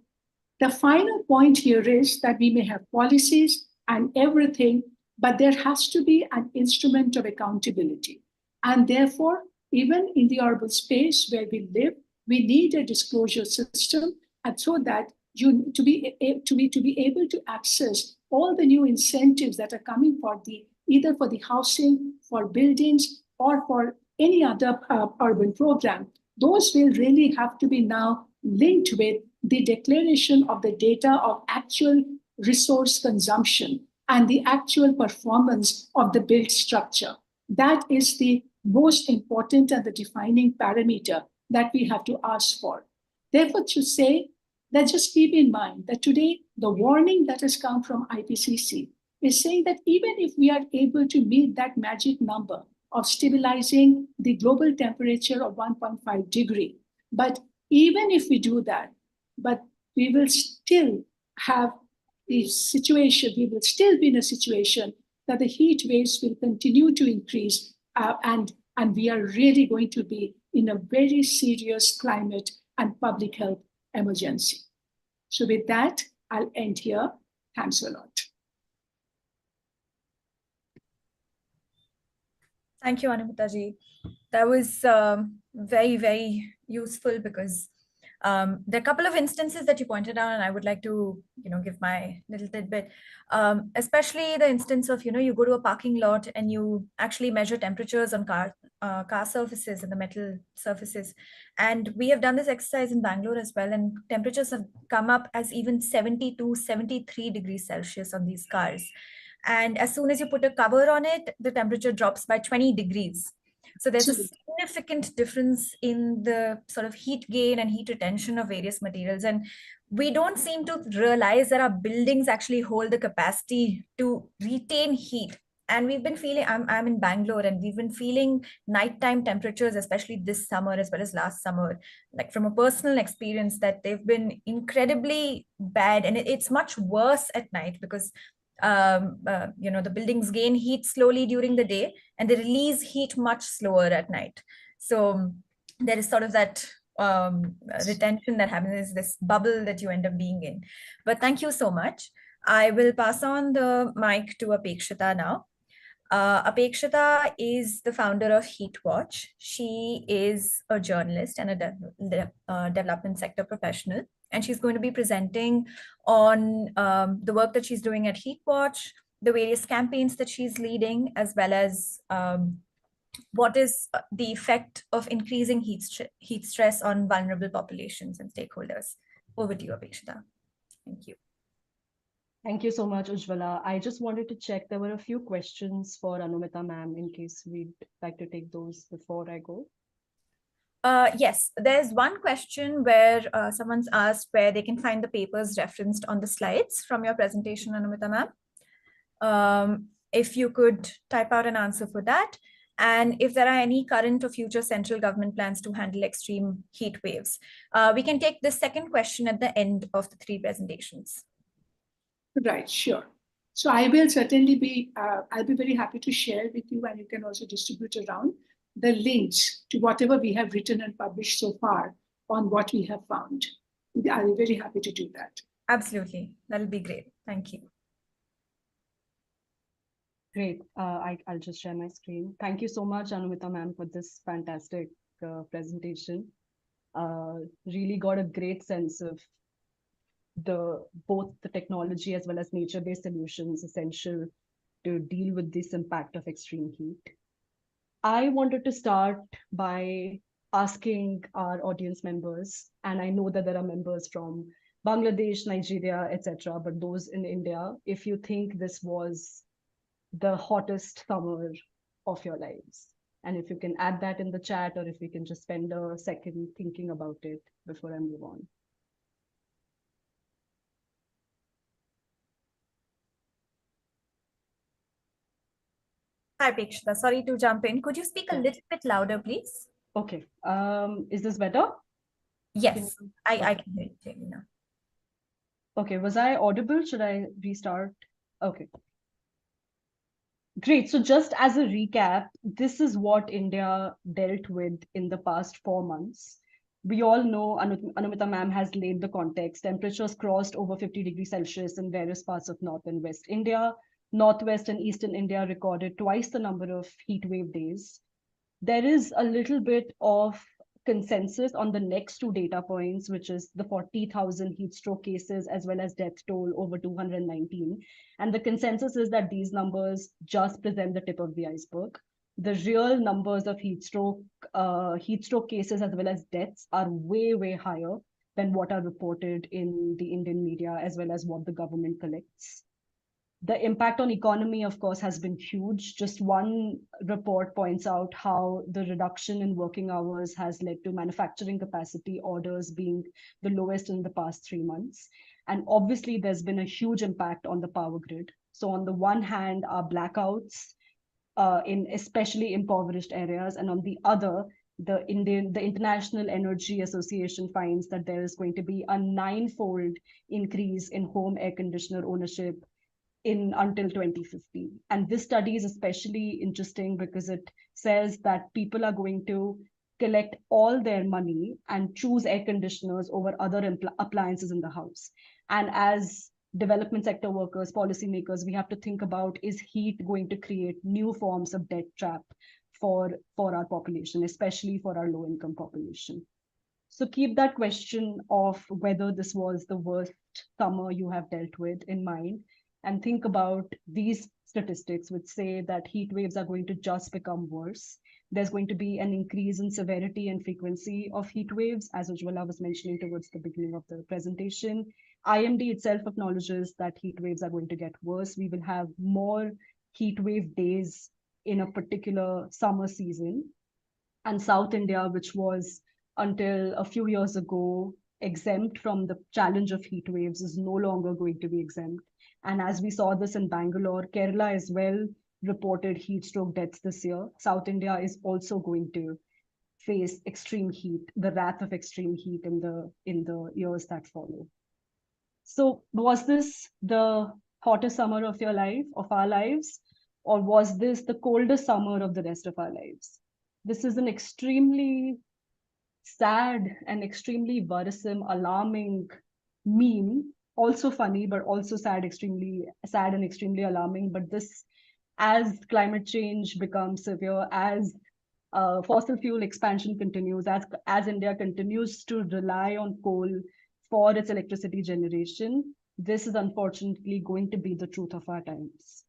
the final point here is that we may have policies and everything, but there has to be an instrument of accountability. And therefore, even in the urban space where we live, we need a disclosure system, and so that to be able to access all the new incentives that are coming for either for the housing, for buildings, or for any other urban program. Those will really have to be now linked with the declaration of the data of actual resource consumption and the actual performance of the built structure. That is the most important and the defining parameter that we have to ask for. Therefore, to say that just keep in mind that today the warning that has come from IPCC is saying that even if we are able to meet that magic number of stabilizing the global temperature of 1.5 degree, but even if we do that, but we will still have the situation, we will still be in a situation that the heat waves will continue to increase and we are really going to be in a very serious climate and public health emergency. So with that, I'll end here. Thanks a lot. Thank you, Anumita ji. That was very, very useful because there are a couple of instances that you pointed out, and I would like to, give my little tidbit, especially the instance of, you go to a parking lot and you actually measure temperatures on car surfaces and the metal surfaces. And we have done this exercise in Bangalore as well, and temperatures have come up as even 72, 73 degrees Celsius on these cars. And as soon as you put a cover on it, the temperature drops by 20 degrees. So there's a significant difference in the sort of heat gain and heat retention of various materials. And we don't seem to realize that our buildings actually hold the capacity to retain heat. And we've been feeling, I'm in Bangalore, and we've been feeling nighttime temperatures, especially this summer as well as last summer, like from a personal experience, that they've been incredibly bad. And it's much worse at night because the buildings gain heat slowly during the day and they release heat much slower at night. So there is sort of that retention that happens, this bubble that you end up being in. But thank you so much. I will pass on the mic to Apekshita now. Apekshita is the founder of Heatwatch. She is a journalist and a development sector professional. And she's going to be presenting on the work that she's doing at Heatwatch, the various campaigns that she's leading, as well as what is the effect of increasing heat stress on vulnerable populations and stakeholders. Over to you, Apekshita. Thank you. Thank you so much, Ujjwala. I just wanted to check, there were a few questions for Anumita ma'am in case we'd like to take those before I go. Yes, there's one question where someone's asked where they can find the papers referenced on the slides from your presentation, Anumita ma'am. If you could type out an answer for that. And if there are any current or future central government plans to handle extreme heat waves. We can take the second question at the end of the three presentations. Right, sure. So I will certainly be, I'll be very happy to share with you, and you can also distribute around the links to whatever we have written and published so far on what we have found. I'll be very happy to do that. Absolutely, that'll be great. Thank you. Great, I'll just share my screen. Thank you so much, Anumita ma'am, for this fantastic presentation. Really got a great sense of both the technology as well as nature-based solutions essential to deal with this impact of extreme heat. I wanted to start by asking our audience members, and I know that there are members from Bangladesh, Nigeria, etc., but those in India, if you think this was the hottest summer of your lives, and if you can add that in the chat, or if we can just spend a second thinking about it before I move on. Hi, Apekshita. Sorry to jump in. Could you speak a little bit louder, please? Okay. Is this better? Yes, I Okay. can hear you clearly now. Okay, was I audible? Should I restart? Okay. Great. So just as a recap, this is what India dealt with in the past 4 months. We all know Anumita ma'am has laid the context. Temperatures crossed over 50 degrees Celsius in various parts of North and West India. Northwest and Eastern India recorded twice the number of heat wave days. There is a little bit of consensus on the next two data points, which is the 40,000 heat stroke cases as well as death toll over 219. And the consensus is that these numbers just present the tip of the iceberg. The real numbers of heat stroke cases as well as deaths are way, way higher than what are reported in the Indian media as well as what the government collects. The impact on economy, of course, has been huge. Just one report points out how the reduction in working hours has led to manufacturing capacity orders being the lowest in the past 3 months. And obviously, there's been a huge impact on the power grid. So on the one hand, are blackouts in especially impoverished areas, and on the other, the International Energy Association finds that there is going to be a 9-fold increase in home air conditioner ownership until 2050. And this study is especially interesting because it says that people are going to collect all their money and choose air conditioners over other appliances in the house. And as development sector workers, policymakers, we have to think about, is heat going to create new forms of debt trap for our population, especially for our low income population? So keep that question of whether this was the worst summer you have dealt with in mind, and think about these statistics which say that heat waves are going to just become worse. There's going to be an increase in severity and frequency of heat waves, as Ujjwala was mentioning towards the beginning of the presentation. IMD itself acknowledges that heat waves are going to get worse. We will have more heat wave days in a particular summer season. And South India, which was until a few years ago exempt from the challenge of heat waves, is no longer going to be exempt. And as we saw this in Bangalore, Kerala as well reported heat stroke deaths this year. South India is also going to face extreme heat, the wrath of extreme heat in the years that follow. So was this the hottest summer of our lives, or was this the coldest summer of the rest of our lives? This is an extremely sad and extremely worrisome, alarming meme, also funny, but also sad, extremely sad and extremely alarming. But this, as climate change becomes severe, as fossil fuel expansion continues, as India continues to rely on coal for its electricity generation, this is unfortunately going to be the truth of our times.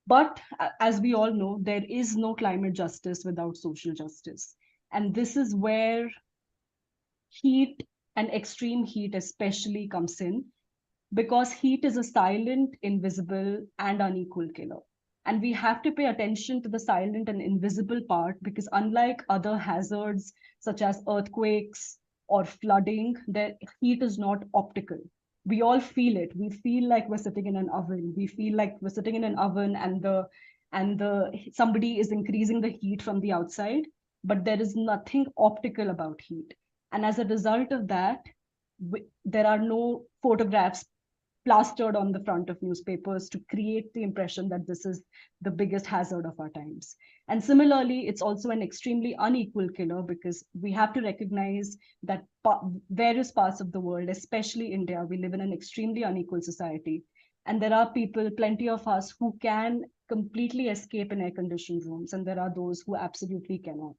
But as we all know, there is no climate justice without social justice. And this is where heat and extreme heat especially comes in, because heat is a silent, invisible, and unequal killer. And we have to pay attention to the silent and invisible part, because unlike other hazards such as earthquakes or flooding, the heat is not optical. We all feel it. We feel like we're sitting in an oven. We feel like we're sitting in an oven and somebody is increasing the heat from the outside, but there is nothing optical about heat. And as a result of that, there are no photographs plastered on the front of newspapers to create the impression that this is the biggest hazard of our times. And similarly, it's also an extremely unequal killer, because we have to recognize that various parts of the world, especially India, we live in an extremely unequal society. And there are people, plenty of us, who can completely escape in air-conditioned rooms, and there are those who absolutely cannot.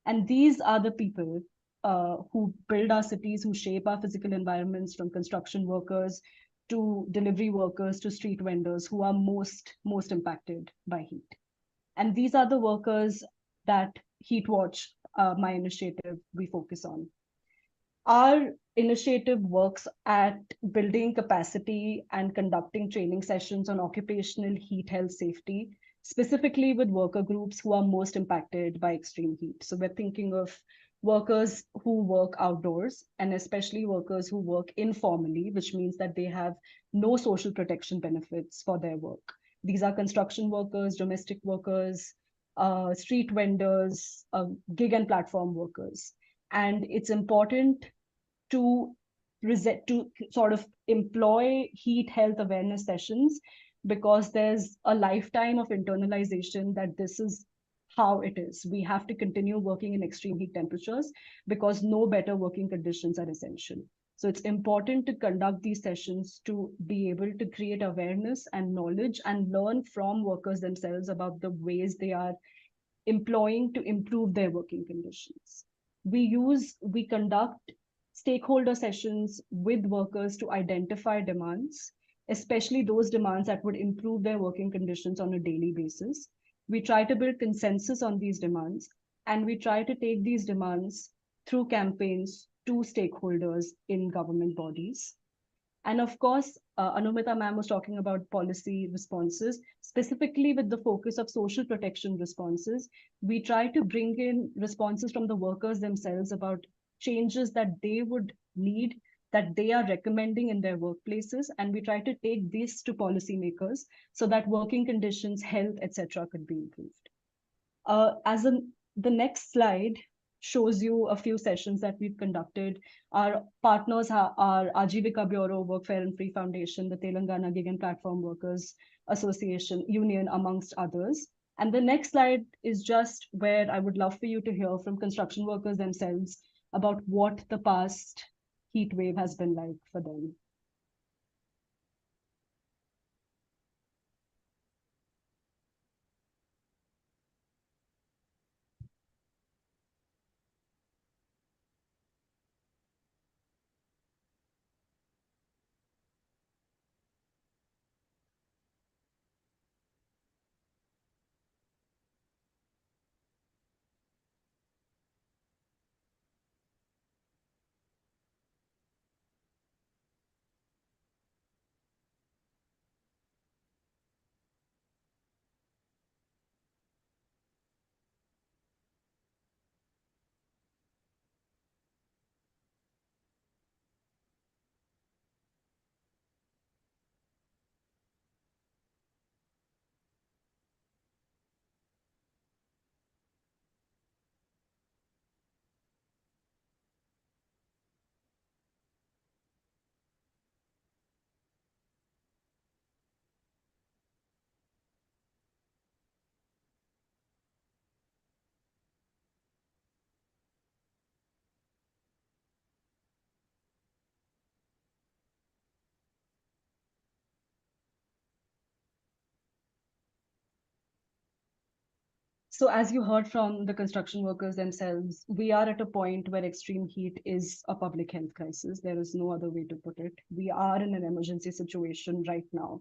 And these are the people who build our cities, who shape our physical environments, from construction workers to delivery workers to street vendors, who are most impacted by heat. And these are the workers that Heat Watch, my initiative, we focus on. Our initiative works at building capacity and conducting training sessions on occupational heat health safety, specifically with worker groups who are most impacted by extreme heat. So we're thinking of workers who work outdoors, and especially workers who work informally, which means that they have no social protection benefits for their work. These are construction workers, domestic workers, street vendors, gig and platform workers. And it's important to sort of employ heat health awareness sessions, because there's a lifetime of internalization that this is how it is. We have to continue working in extreme heat temperatures because no better working conditions are essential. So it's important to conduct these sessions to be able to create awareness and knowledge and learn from workers themselves about the ways they are employing to improve their working conditions. We conduct stakeholder sessions with workers to identify demands, especially those demands that would improve their working conditions on a daily basis. We try to build consensus on these demands, and we try to take these demands through campaigns to stakeholders in government bodies. And of course, Anumita ma'am was talking about policy responses, specifically with the focus of social protection responses. We try to bring in responses from the workers themselves about changes that they would need, that they are recommending in their workplaces. And we try to take this to policymakers so that working conditions, health, etc. could be improved. The next slide shows you a few sessions that we've conducted. Our partners are Ajivika Bureau, Workfare and Free Foundation, the Telangana Gig and Platform Workers Association Union, amongst others. And the next slide is just where I would love for you to hear from construction workers themselves about what the past heat wave has been like for them. So as you heard from the construction workers themselves, we are at a point where extreme heat is a public health crisis. There is no other way to put it. We are in an emergency situation right now.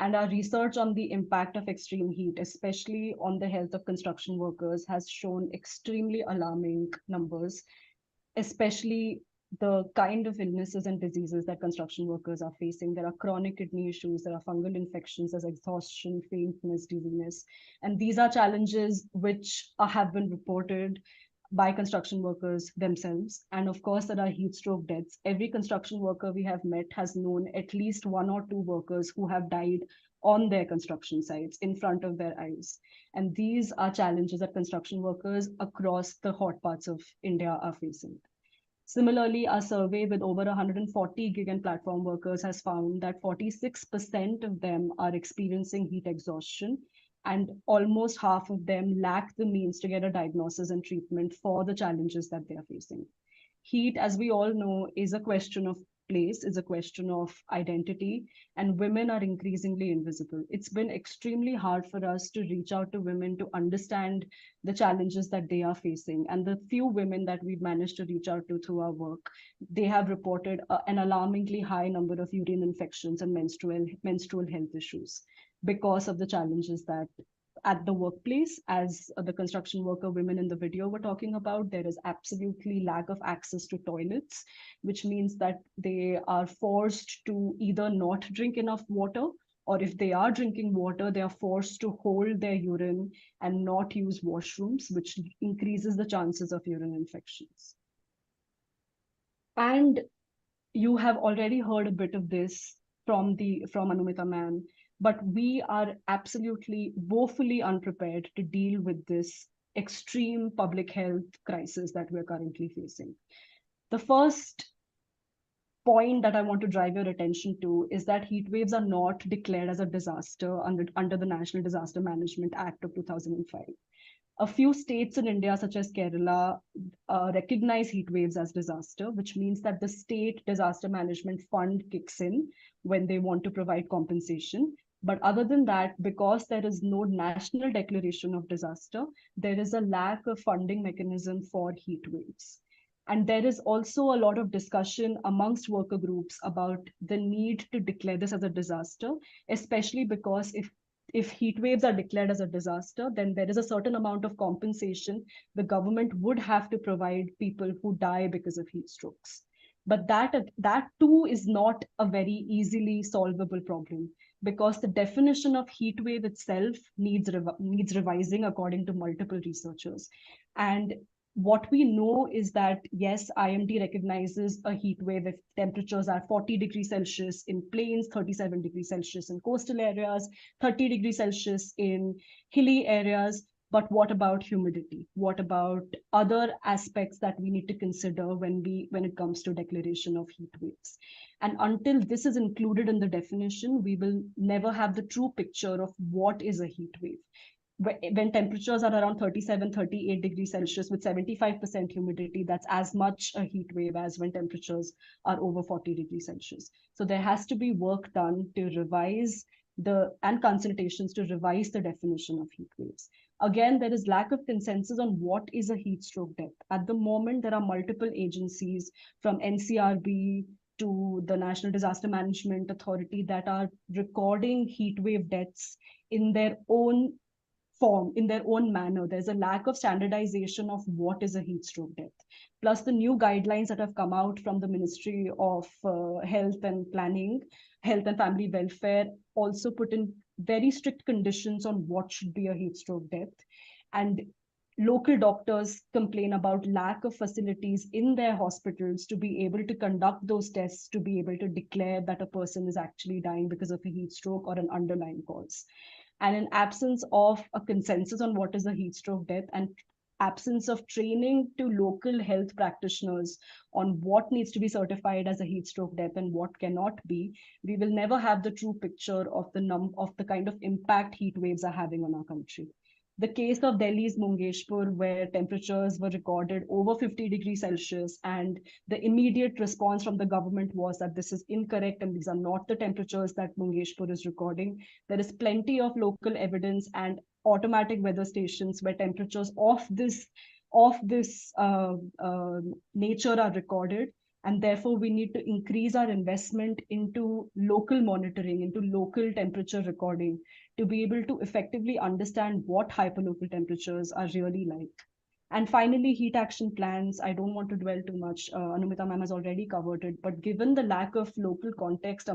And our research on the impact of extreme heat, especially on the health of construction workers, has shown extremely alarming numbers, especially the kind of illnesses and diseases that construction workers are facing. There are chronic kidney issues, there are fungal infections, there's exhaustion, faintness, dizziness. And these are challenges which have been reported by construction workers themselves. And of course, there are heat stroke deaths. Every construction worker we have met has known at least one or two workers who have died on their construction sites in front of their eyes. And these are challenges that construction workers across the hot parts of India are facing. Similarly, our survey with over 140 gig and platform workers has found that 46% of them are experiencing heat exhaustion, and almost half of them lack the means to get a diagnosis and treatment for the challenges that they are facing. Heat, as we all know, is a question of place, is a question of identity, and women are increasingly invisible. It's been extremely hard for us to reach out to women to understand the challenges that they are facing. And the few women that we've managed to reach out to through our work, they have reported an alarmingly high number of urine infections and menstrual health issues because of the challenges that at the workplace, as the construction worker women in the video were talking about, there is absolutely lack of access to toilets, which means that they are forced to either not drink enough water, or if they are drinking water, they are forced to hold their urine and not use washrooms, which increases the chances of urine infections. And you have already heard a bit of this from Anumita ma'am, but we are absolutely woefully unprepared to deal with this extreme public health crisis that we're currently facing. The first point that I want to drive your attention to is that heat waves are not declared as a disaster under the National Disaster Management Act of 2005. A few states in India, such as Kerala, recognize heat waves as disaster, which means that the state disaster management fund kicks in when they want to provide compensation. But other than that, because there is no national declaration of disaster, there is a lack of funding mechanism for heat waves. And there is also a lot of discussion amongst worker groups about the need to declare this as a disaster, especially because if heat waves are declared as a disaster, then there is a certain amount of compensation the government would have to provide people who die because of heat strokes. But that too is not a very easily solvable problem, because the definition of heat wave itself needs revising according to multiple researchers. And what we know is that, yes, IMD recognizes a heat wave if temperatures are 40 degrees Celsius in plains, 37 degrees Celsius in coastal areas, 30 degrees Celsius in hilly areas. But what about humidity? What about other aspects that we need to consider when it comes to declaration of heat waves? And until this is included in the definition, we will never have the true picture of what is a heat wave. When temperatures are around 37, 38 degrees Celsius with 75% humidity, that's as much a heat wave as when temperatures are over 40 degrees Celsius. So there has to be work done to revise and consultations to revise the definition of heat waves. Again, there is lack of consensus on what is a heat stroke death. At the moment, there are multiple agencies from NCRB to the National Disaster Management Authority that are recording heat wave deaths in their own form, in their own manner. There's a lack of standardization of what is a heat stroke death. Plus the new guidelines that have come out from the Ministry of Health and Family Welfare also put in very strict conditions on what should be a heat stroke death. And local doctors complain about lack of facilities in their hospitals to be able to conduct those tests, to be able to declare that a person is actually dying because of a heat stroke or an underlying cause. And in absence of a consensus on what is a heat stroke death and absence of training to local health practitioners on what needs to be certified as a heat stroke death and what cannot be, we will never have the true picture of the kind of impact heat waves are having on our country. The case of Delhi's Mungeshpur, where temperatures were recorded over 50 degrees Celsius, and the immediate response from the government was that this is incorrect and these are not the temperatures that Mungeshpur is recording. There is plenty of local evidence and automatic weather stations where temperatures of this nature are recorded. And therefore, we need to increase our investment into local monitoring, into local temperature recording, to be able to effectively understand what hyperlocal temperatures are really like. And finally, heat action plans. I don't want to dwell too much. Anumita ma'am has already covered it. But given the lack of local context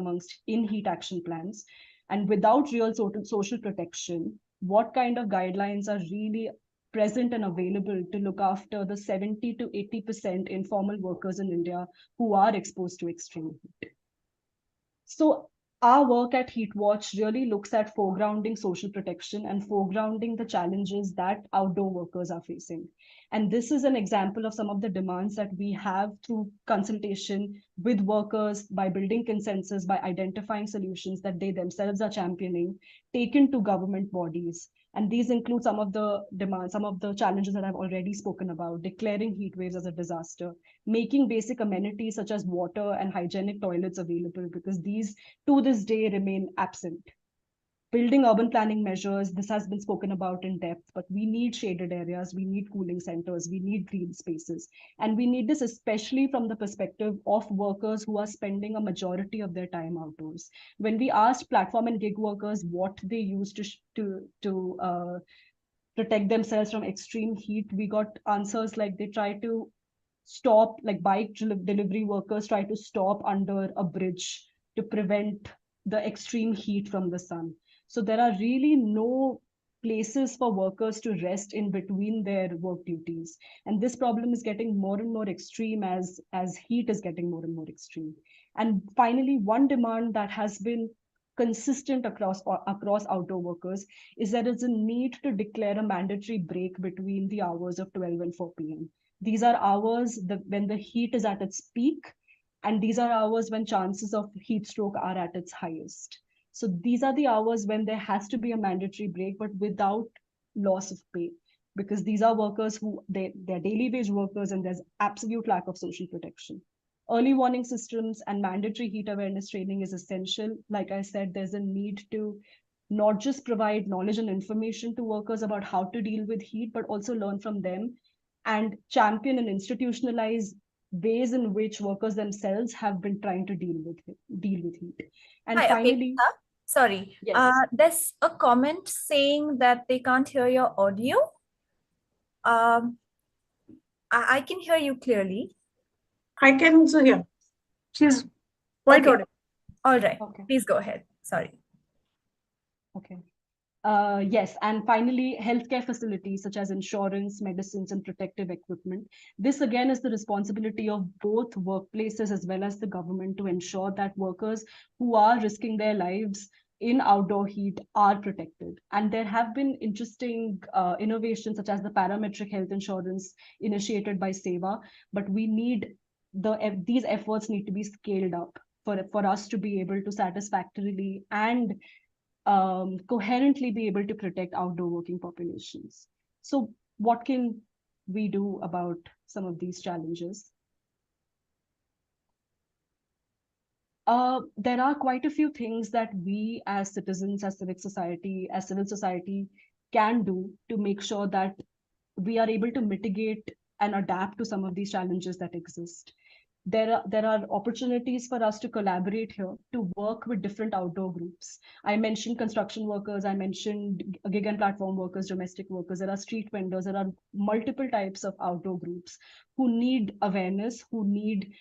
in heat action plans, and without real social protection, what kind of guidelines are really present and available to look after the 70 to 80% informal workers in India who are exposed to extreme heat? So our work at HeatWatch really looks at foregrounding social protection and foregrounding the challenges that outdoor workers are facing. And this is an example of some of the demands that we have through consultation with workers, by building consensus, by identifying solutions that they themselves are championing, taken to government bodies. And these include some of the demands, some of the challenges that I've already spoken about: declaring heat waves as a disaster, making basic amenities such as water and hygienic toilets available, because these to this day remain absent. Building urban planning measures, this has been spoken about in depth, but we need shaded areas, we need cooling centers, we need green spaces. And we need this especially from the perspective of workers who are spending a majority of their time outdoors. When we asked platform and gig workers what they use to protect themselves from extreme heat, we got answers like they try to stop, like bike delivery workers try to stop under a bridge to prevent the extreme heat from the sun. So there are really no places for workers to rest in between their work duties. And this problem is getting more and more extreme as heat is getting more and more extreme. And finally, one demand that has been consistent across outdoor workers is there is a need to declare a mandatory break between the hours of 12 and 4 p.m. These are hours when the heat is at its peak, and these are hours when chances of heat stroke are at its highest. So these are the hours when there has to be a mandatory break, but without loss of pay, because these are workers who they're daily wage workers, and there's absolute lack of social protection. Early warning systems and mandatory heat awareness training is essential. Like I said, there's a need to not just provide knowledge and information to workers about how to deal with heat, but also learn from them and champion and institutionalize ways in which workers themselves have been trying to deal with heat. And Hi, finally, Apekshita. Sorry, yes. There's a comment saying that they can't hear your audio. I can hear you clearly. I can also hear. She's quite Okay. audible. All right. Okay. Please go ahead. Sorry. Okay. Yes, and finally, healthcare facilities such as insurance, medicines, and protective equipment. This again is the responsibility of both workplaces as well as the government to ensure that workers who are risking their lives in outdoor heat are protected. And there have been interesting innovations such as the parametric health insurance initiated by SEWA, but we need these efforts need to be scaled up for us to be able to satisfactorily and coherently be able to protect outdoor working populations. So what can we do about some of these challenges? There are quite a few things that we as citizens, as civil society can do to make sure that we are able to mitigate and adapt to some of these challenges that exist. There are opportunities for us to collaborate here, to work with different outdoor groups. I mentioned construction workers, I mentioned gig and platform workers, domestic workers. There are street vendors. There are multiple types of outdoor groups who need awareness, who need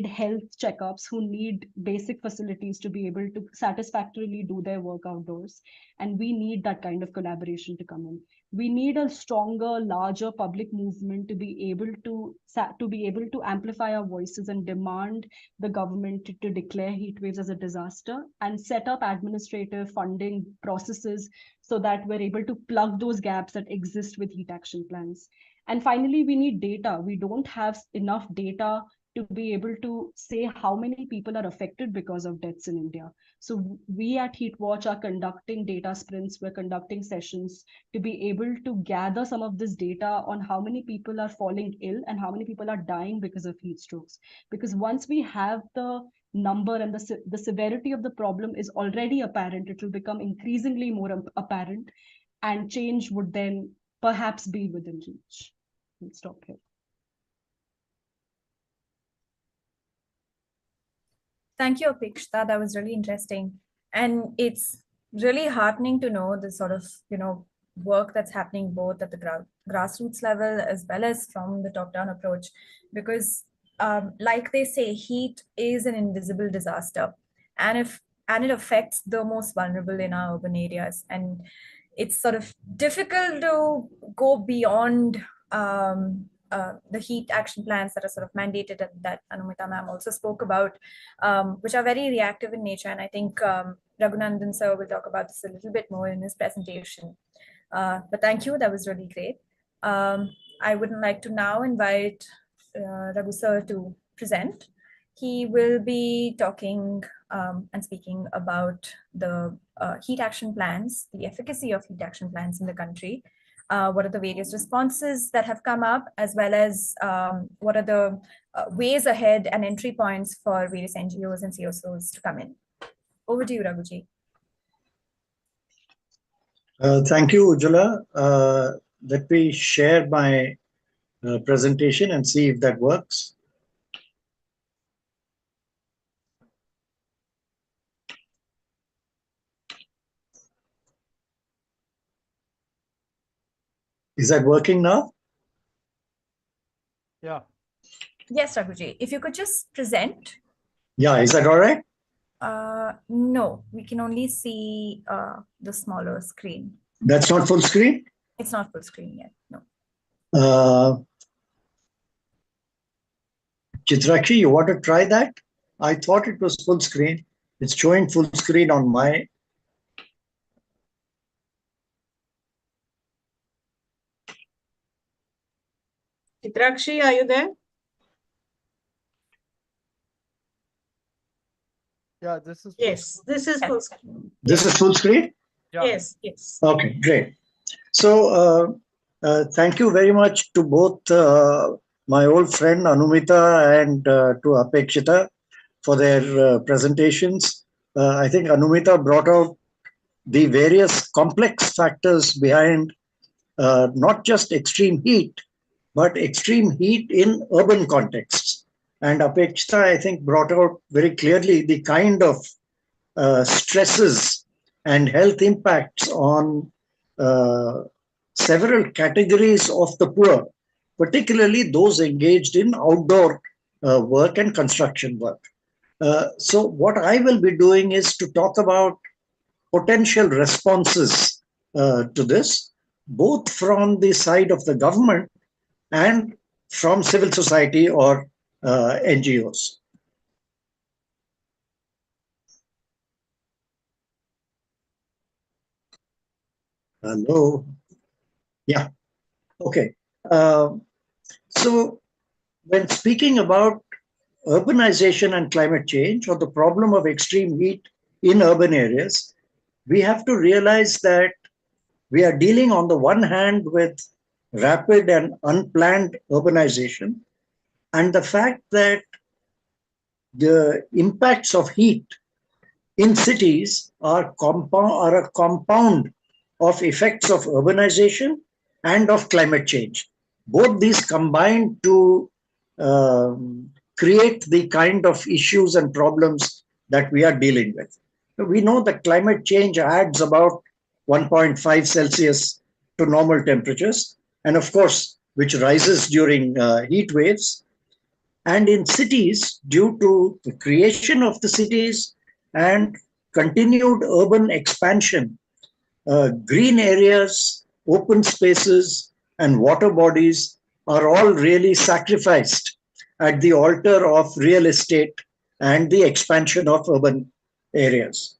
health checkups, who need basic facilities to be able to satisfactorily do their work outdoors. And we need that kind of collaboration to come in. We need a stronger, larger public movement to be able to amplify our voices and demand the government to declare heat waves as a disaster and set up administrative funding processes so that we're able to plug those gaps that exist with heat action plans. And finally, we need data. We don't have enough data to be able to say how many people are affected because of deaths in India. So we at Heatwatch are conducting data sprints, we're conducting sessions to be able to gather some of this data on how many people are falling ill and how many people are dying because of heat strokes. Because once we have the number and the severity of the problem is already apparent, it will become increasingly more apparent, and change would then perhaps be within reach. We'll stop here. Thank you, Apekshita. That was really interesting. And it's really heartening to know the sort of, work that's happening both at the grassroots level as well as from the top-down approach. Because like they say, heat is an invisible disaster. And it affects the most vulnerable in our urban areas. And it's sort of difficult to go beyond the heat action plans that are sort of mandated and that Anumita ma'am also spoke about, which are very reactive in nature. And I think Raghunandan sir will talk about this a little bit more in his presentation. But thank you, that was really great. I would like to now invite Raghu sir to present. He will be talking and speaking about the heat action plans, the efficacy of heat action plans in the country. What are the various responses that have come up, as well as what are the ways ahead and entry points for various NGOs and CSOs to come in. Over to you, Raghuji. Thank you, Ujjwala. Let me share my presentation and see if that works. Is that working now? Yeah. Yes, Raghuji. If you could just present. Yeah, is that all right? No, we can only see the smaller screen. That's not full screen? It's not full screen yet, no. Chitrakshi, you want to try that? I thought it was full screen. It's showing full screen on my. Chitrakshi, are you there? Yeah, this is Yes, this is full screen. This is full screen? Yeah. Yes, yes. Okay, great. So thank you very much to both my old friend Anumita and to Apekshita for their presentations. I think Anumita brought out the various complex factors behind not just extreme heat, but extreme heat in urban contexts. And Apekshita, I think, brought out very clearly the kind of stresses and health impacts on several categories of the poor, particularly those engaged in outdoor work and construction work. So what I will be doing is to talk about potential responses to this, both from the side of the government and from civil society or NGOs. Hello. Yeah. Okay. So when speaking about urbanization and climate change, or the problem of extreme heat in urban areas, we have to realize that we are dealing on the one hand with rapid and unplanned urbanization, and the fact that the impacts of heat in cities are a compound of effects of urbanization and of climate change. Both these combine to create the kind of issues and problems that we are dealing with. We know that climate change adds about 1.5 Celsius to normal temperatures, and of course, which rises during heat waves. And in cities, due to the creation of the cities and continued urban expansion, green areas, open spaces, and water bodies are all really sacrificed at the altar of real estate and the expansion of urban areas,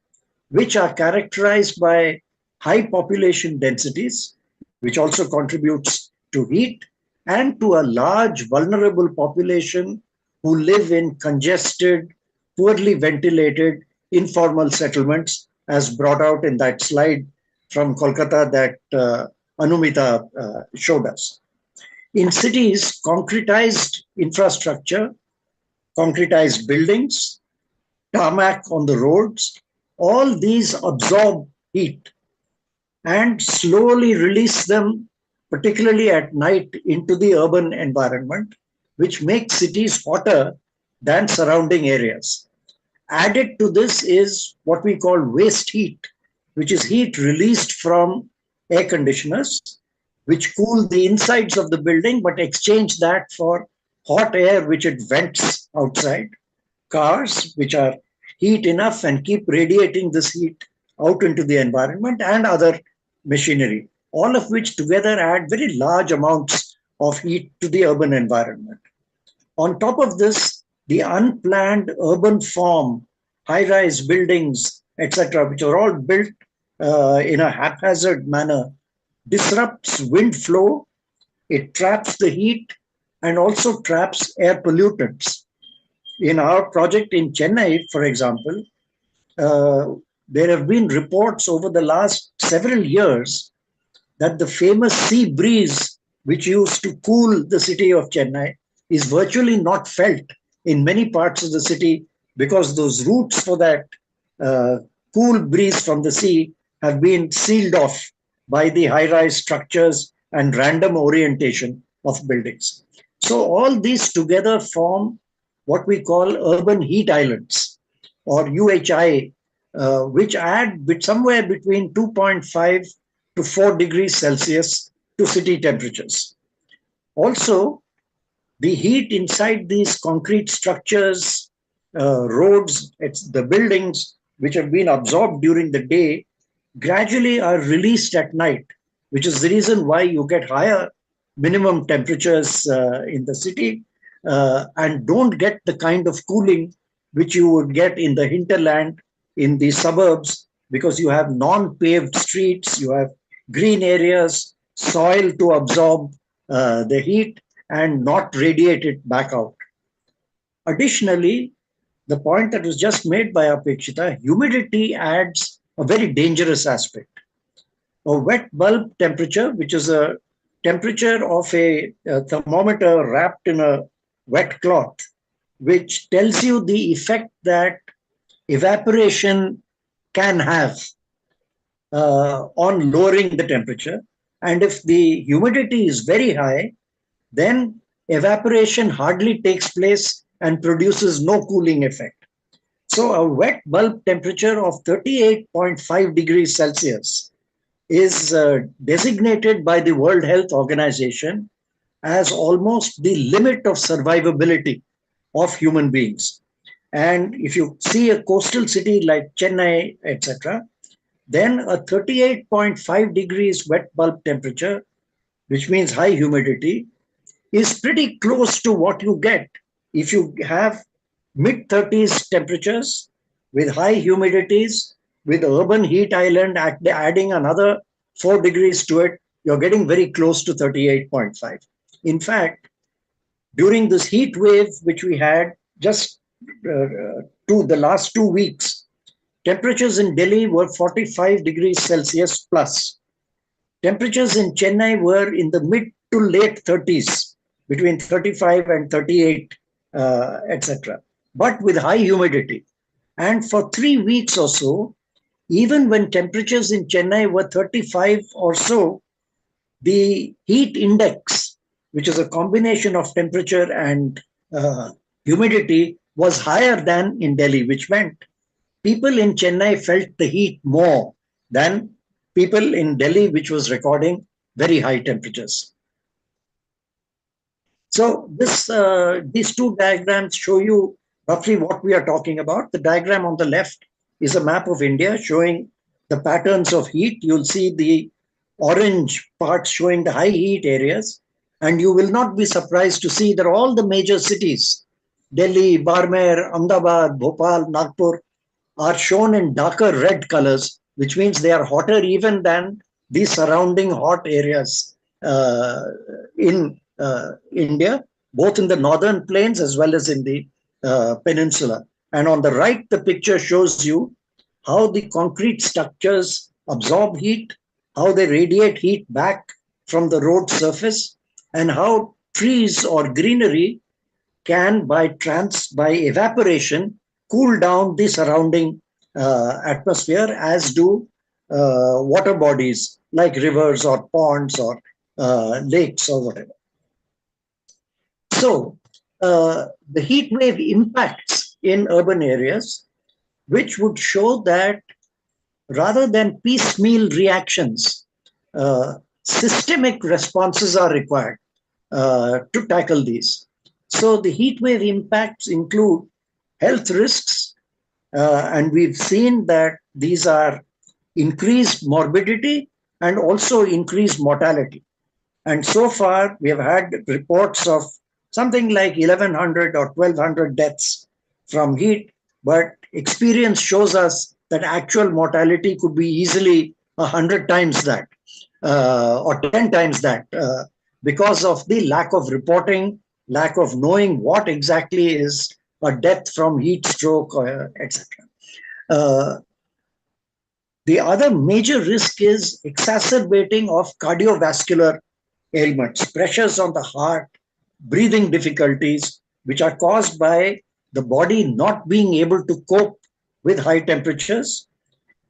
which are characterized by high population densities, which also contributes to heat, and to a large vulnerable population who live in congested, poorly ventilated, informal settlements, as brought out in that slide from Kolkata that Anumita showed us. In cities, concretized infrastructure, concretized buildings, tarmac on the roads, all these absorb heat and slowly release them, particularly at night, into the urban environment, which makes cities hotter than surrounding areas. Added to this is what we call waste heat, which is heat released from air conditioners, which cool the insides of the building, but exchange that for hot air, which it vents outside. Cars, which are heat enough and keep radiating this heat out into the environment, and other machinery, all of which together add very large amounts of heat to the urban environment. On top of this, the unplanned urban form, high-rise buildings, etc., which are all built in a haphazard manner, disrupts wind flow, it traps the heat, and also traps air pollutants. In our project in Chennai, for example, there have been reports over the last several years that the famous sea breeze, which used to cool the city of Chennai, is virtually not felt in many parts of the city because those routes for that cool breeze from the sea have been sealed off by the high-rise structures and random orientation of buildings. So all these together form what we call urban heat islands, or UHI, which add somewhere between 2.5 to 4 degrees Celsius to city temperatures. Also, the heat inside these concrete structures, roads, the buildings, which have been absorbed during the day, gradually are released at night, which is the reason why you get higher minimum temperatures in the city and don't get the kind of cooling which you would get in the hinterland in the suburbs because you have non-paved streets, you have green areas, soil to absorb the heat and not radiate it back out. Additionally, the point that was just made by Apekshita, humidity adds a very dangerous aspect. A wet bulb temperature, which is a temperature of a thermometer wrapped in a wet cloth, which tells you the effect that evaporation can have on lowering the temperature. And if the humidity is very high, then evaporation hardly takes place and produces no cooling effect. So a wet bulb temperature of 38.5 degrees Celsius is designated by the World Health Organization as almost the limit of survivability of human beings. And if you see a coastal city like Chennai, etc., then a 38.5 degrees wet bulb temperature, which means high humidity, is pretty close to what you get if you have mid-30s temperatures with high humidities, with urban heat island adding another 4 degrees to it, you're getting very close to 38.5. In fact, during this heat wave, which we had just the last 2 weeks, temperatures in Delhi were 45 degrees Celsius plus. Temperatures in Chennai were in the mid to late 30s, between 35 and 38, etc., but with high humidity. And for 3 weeks or so, even when temperatures in Chennai were 35 or so, the heat index, which is a combination of temperature and humidity, was higher than in Delhi, which meant people in Chennai felt the heat more than people in Delhi, which was recording very high temperatures. So these two diagrams show you roughly what we are talking about. The diagram on the left is a map of India showing the patterns of heat. You'll see the orange parts showing the high heat areas, and you will not be surprised to see that all the major cities, Delhi, Barmer, Ahmedabad, Bhopal, Nagpur, are shown in darker red colors, which means they are hotter even than the surrounding hot areas in India, both in the northern plains as well as in the peninsula. And on the right, the picture shows you how the concrete structures absorb heat, how they radiate heat back from the road surface, and how trees or greenery can, by evaporation, cool down the surrounding atmosphere, as do water bodies like rivers or ponds or lakes or whatever. So the heat wave impacts in urban areas, which would show that rather than piecemeal reactions, systemic responses are required to tackle these. So the heat wave impacts include health risks, and we've seen that these are increased morbidity and also increased mortality. And so far, we have had reports of something like 1,100 or 1,200 deaths from heat, but experience shows us that actual mortality could be easily 100 times that or 10 times that because of the lack of reporting, lack of knowing what exactly is a death from heat stroke, etc. The other major risk is exacerbating of cardiovascular ailments, pressures on the heart, breathing difficulties, which are caused by the body not being able to cope with high temperatures.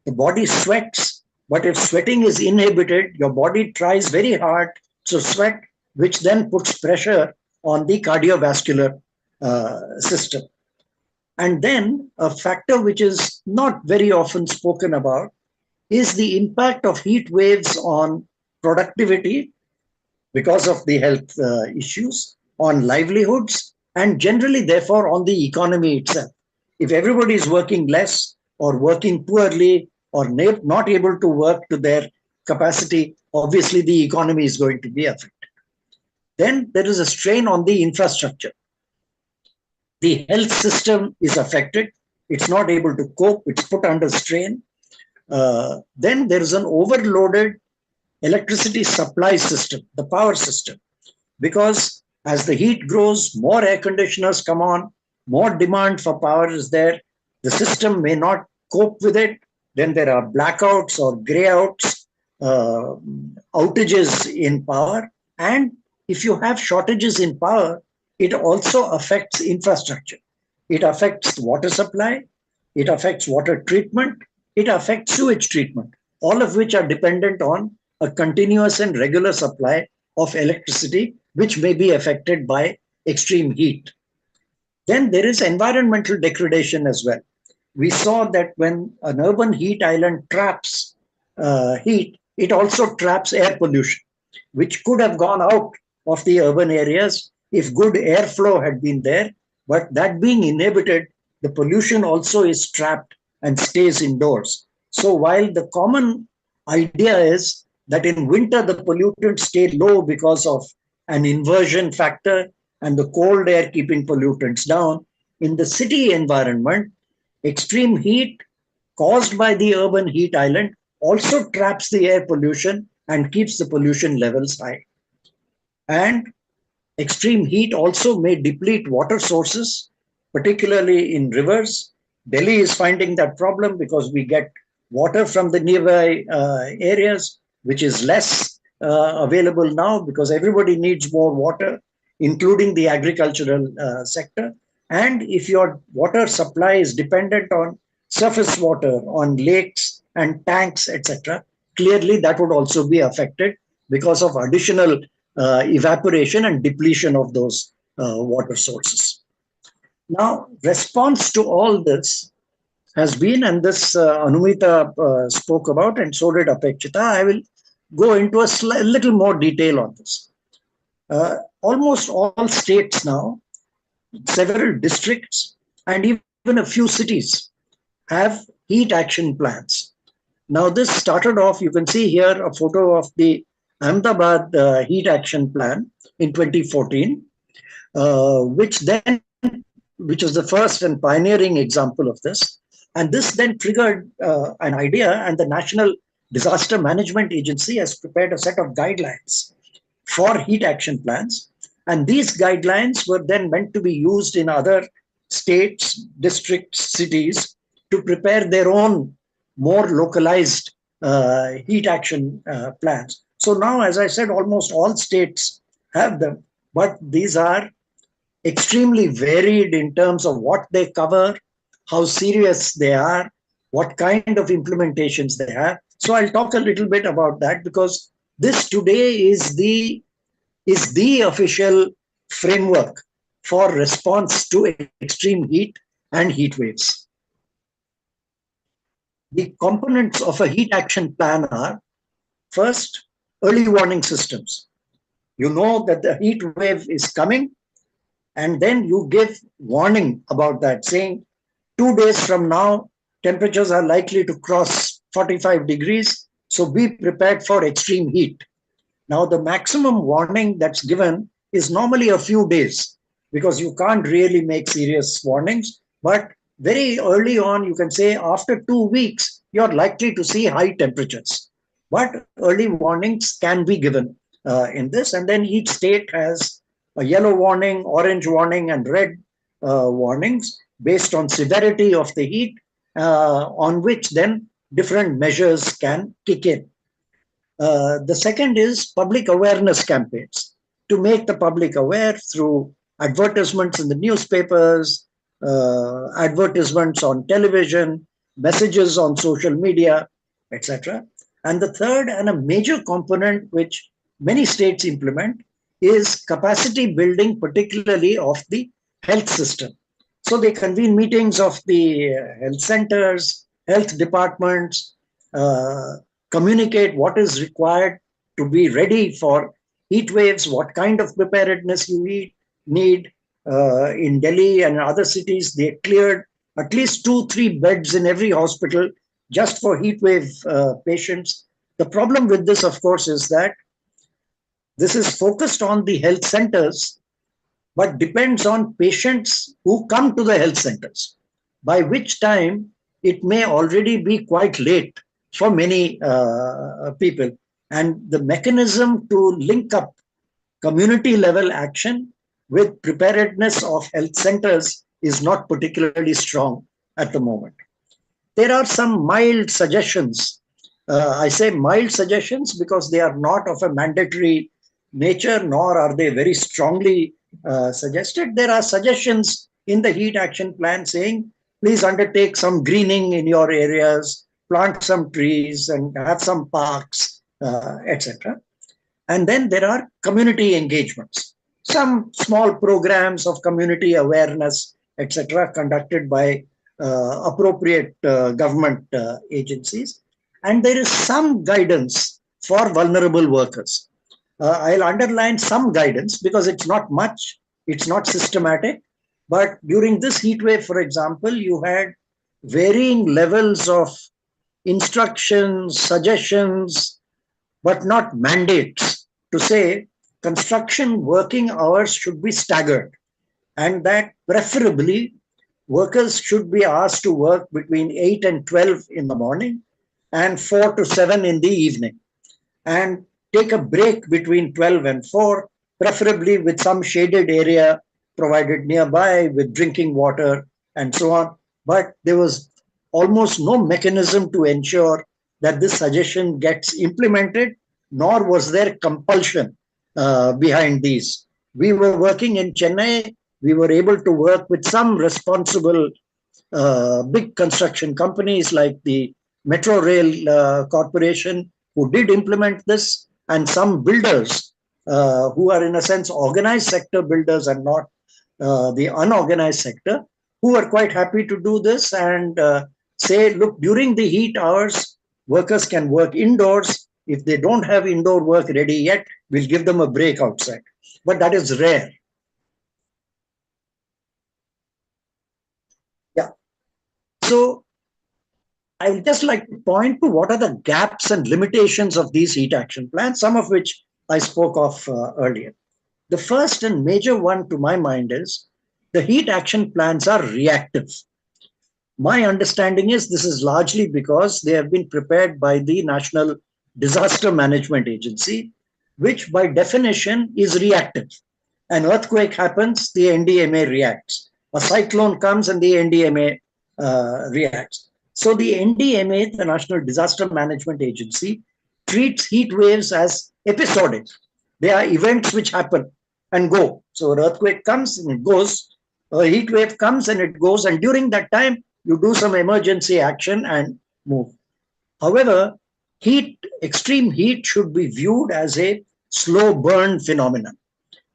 The body sweats, but if sweating is inhibited, your body tries very hard to sweat, which then puts pressure on the cardiovascular system. And then a factor which is not very often spoken about is the impact of heat waves on productivity because of the health issues, on livelihoods, and generally, therefore, on the economy itself. If everybody is working less or working poorly or not able to work to their capacity, obviously the economy is going to be affected. Then there is a strain on the infrastructure. The health system is affected. It's not able to cope. It's put under strain. Then there is an overloaded electricity supply system, the power system, because as the heat grows, more air conditioners come on, more demand for power is there. The system may not cope with it. Then there are blackouts or grayouts, outages in power. And if you have shortages in power, it also affects infrastructure. It affects water supply. It affects water treatment. It affects sewage treatment, all of which are dependent on a continuous and regular supply of electricity, which may be affected by extreme heat. Then there is environmental degradation as well. We saw that when an urban heat island traps heat, it also traps air pollution, which could have gone out of the urban areas if good airflow had been there. But that being inhibited, the pollution also is trapped and stays indoors. So while the common idea is that in winter the pollutants stay low because of an inversion factor and the cold air keeping pollutants down, in the city environment, extreme heat caused by the urban heat island also traps the air pollution and keeps the pollution levels high. And extreme heat also may deplete water sources, particularly in rivers. Delhi is finding that problem because we get water from the nearby areas, which is less available now because everybody needs more water, including the agricultural sector. And if your water supply is dependent on surface water, on lakes and tanks, etc., clearly that would also be affected because of additional evaporation and depletion of those water sources. Now, response to all this has been, and this Anumita spoke about, and so did Apekshita. I will go into a little more detail on this. Almost all states now, several districts, and even a few cities have heat action plans. Now, this started off, you can see here a photo of the Ahmedabad heat action plan in 2014, which was the first and pioneering example of this. And this then triggered an idea, and the National Disaster Management Agency has prepared a set of guidelines for heat action plans. And these guidelines were then meant to be used in other states, districts, cities to prepare their own more localized heat action plans. So now, as I said, almost all states have them, but these are extremely varied in terms of what they cover, how serious they are, what kind of implementations they have. So I'll talk a little bit about that because this today is the official framework for response to extreme heat and heat waves. The components of a heat action plan are, first, early warning systems. You know that the heat wave is coming, and then you give warning about that, saying 2 days from now, temperatures are likely to cross 45 degrees, so be prepared for extreme heat. Now, the maximum warning that's given is normally a few days because you can't really make serious warnings, but very early on, you can say after 2 weeks, you're likely to see high temperatures. But early warnings can be given in this, and then each state has a yellow warning, orange warning, and red warnings based on severity of the heat, on which then different measures can kick in. The second is public awareness campaigns to make the public aware through advertisements in the newspapers, advertisements on television, messages on social media, etc. And the third and a major component which many states implement is capacity building, particularly of the health system. So they convene meetings of the health centers, health departments, communicate what is required to be ready for heat waves, what kind of preparedness you need. In Delhi and other cities, they cleared at least 2-3 beds in every hospital just for heat wave patients. The problem with this, of course, is that this is focused on the health centers, but depends on patients who come to the health centers. by which time it may already be quite late for many people. And the mechanism to link up community level action with preparedness of health centers is not particularly strong at the moment. There are some mild suggestions. I say mild suggestions because they are not of a mandatory nature, nor are they very strongly suggested. There are suggestions in the heat action plan saying, please undertake some greening in your areas, plant some trees and have some parks, etc. And then there are community engagements, some small programs of community awareness, etc., conducted by appropriate government agencies. And there is some guidance for vulnerable workers. I'll underline some guidance because it's not much, it's not systematic. But during this heat wave, for example, you had varying levels of instructions, suggestions, but not mandates to say construction working hours should be staggered and that preferably workers should be asked to work between 8 and 12 in the morning and 4 to 7 in the evening and take a break between 12 and 4, preferably with some shaded area provided nearby with drinking water and so on. But there was almost no mechanism to ensure that this suggestion gets implemented, nor was there compulsion behind these. We were working in Chennai. We were able to work with some responsible big construction companies like the Metro Rail Corporation, who did implement this, and some builders who are in a sense organized sector builders and not the unorganized sector, who are quite happy to do this and say, look, during the heat hours, workers can work indoors. If they don't have indoor work ready yet, we'll give them a break outside. But that is rare. Yeah. So I would just like to point to what are the gaps and limitations of these heat action plans, some of which I spoke of earlier. The first and major one to my mind is the heat action plans are reactive. My understanding is this is largely because they have been prepared by the National Disaster Management Agency, which by definition is reactive. An earthquake happens, the NDMA reacts. A cyclone comes and the NDMA reacts. So the NDMA, the National Disaster Management Agency, treats heat waves as episodic. They are events which happen and go. So an earthquake comes and it goes. A heat wave comes and it goes. And during that time, you do some emergency action and move. However, extreme heat should be viewed as a slow burn phenomenon,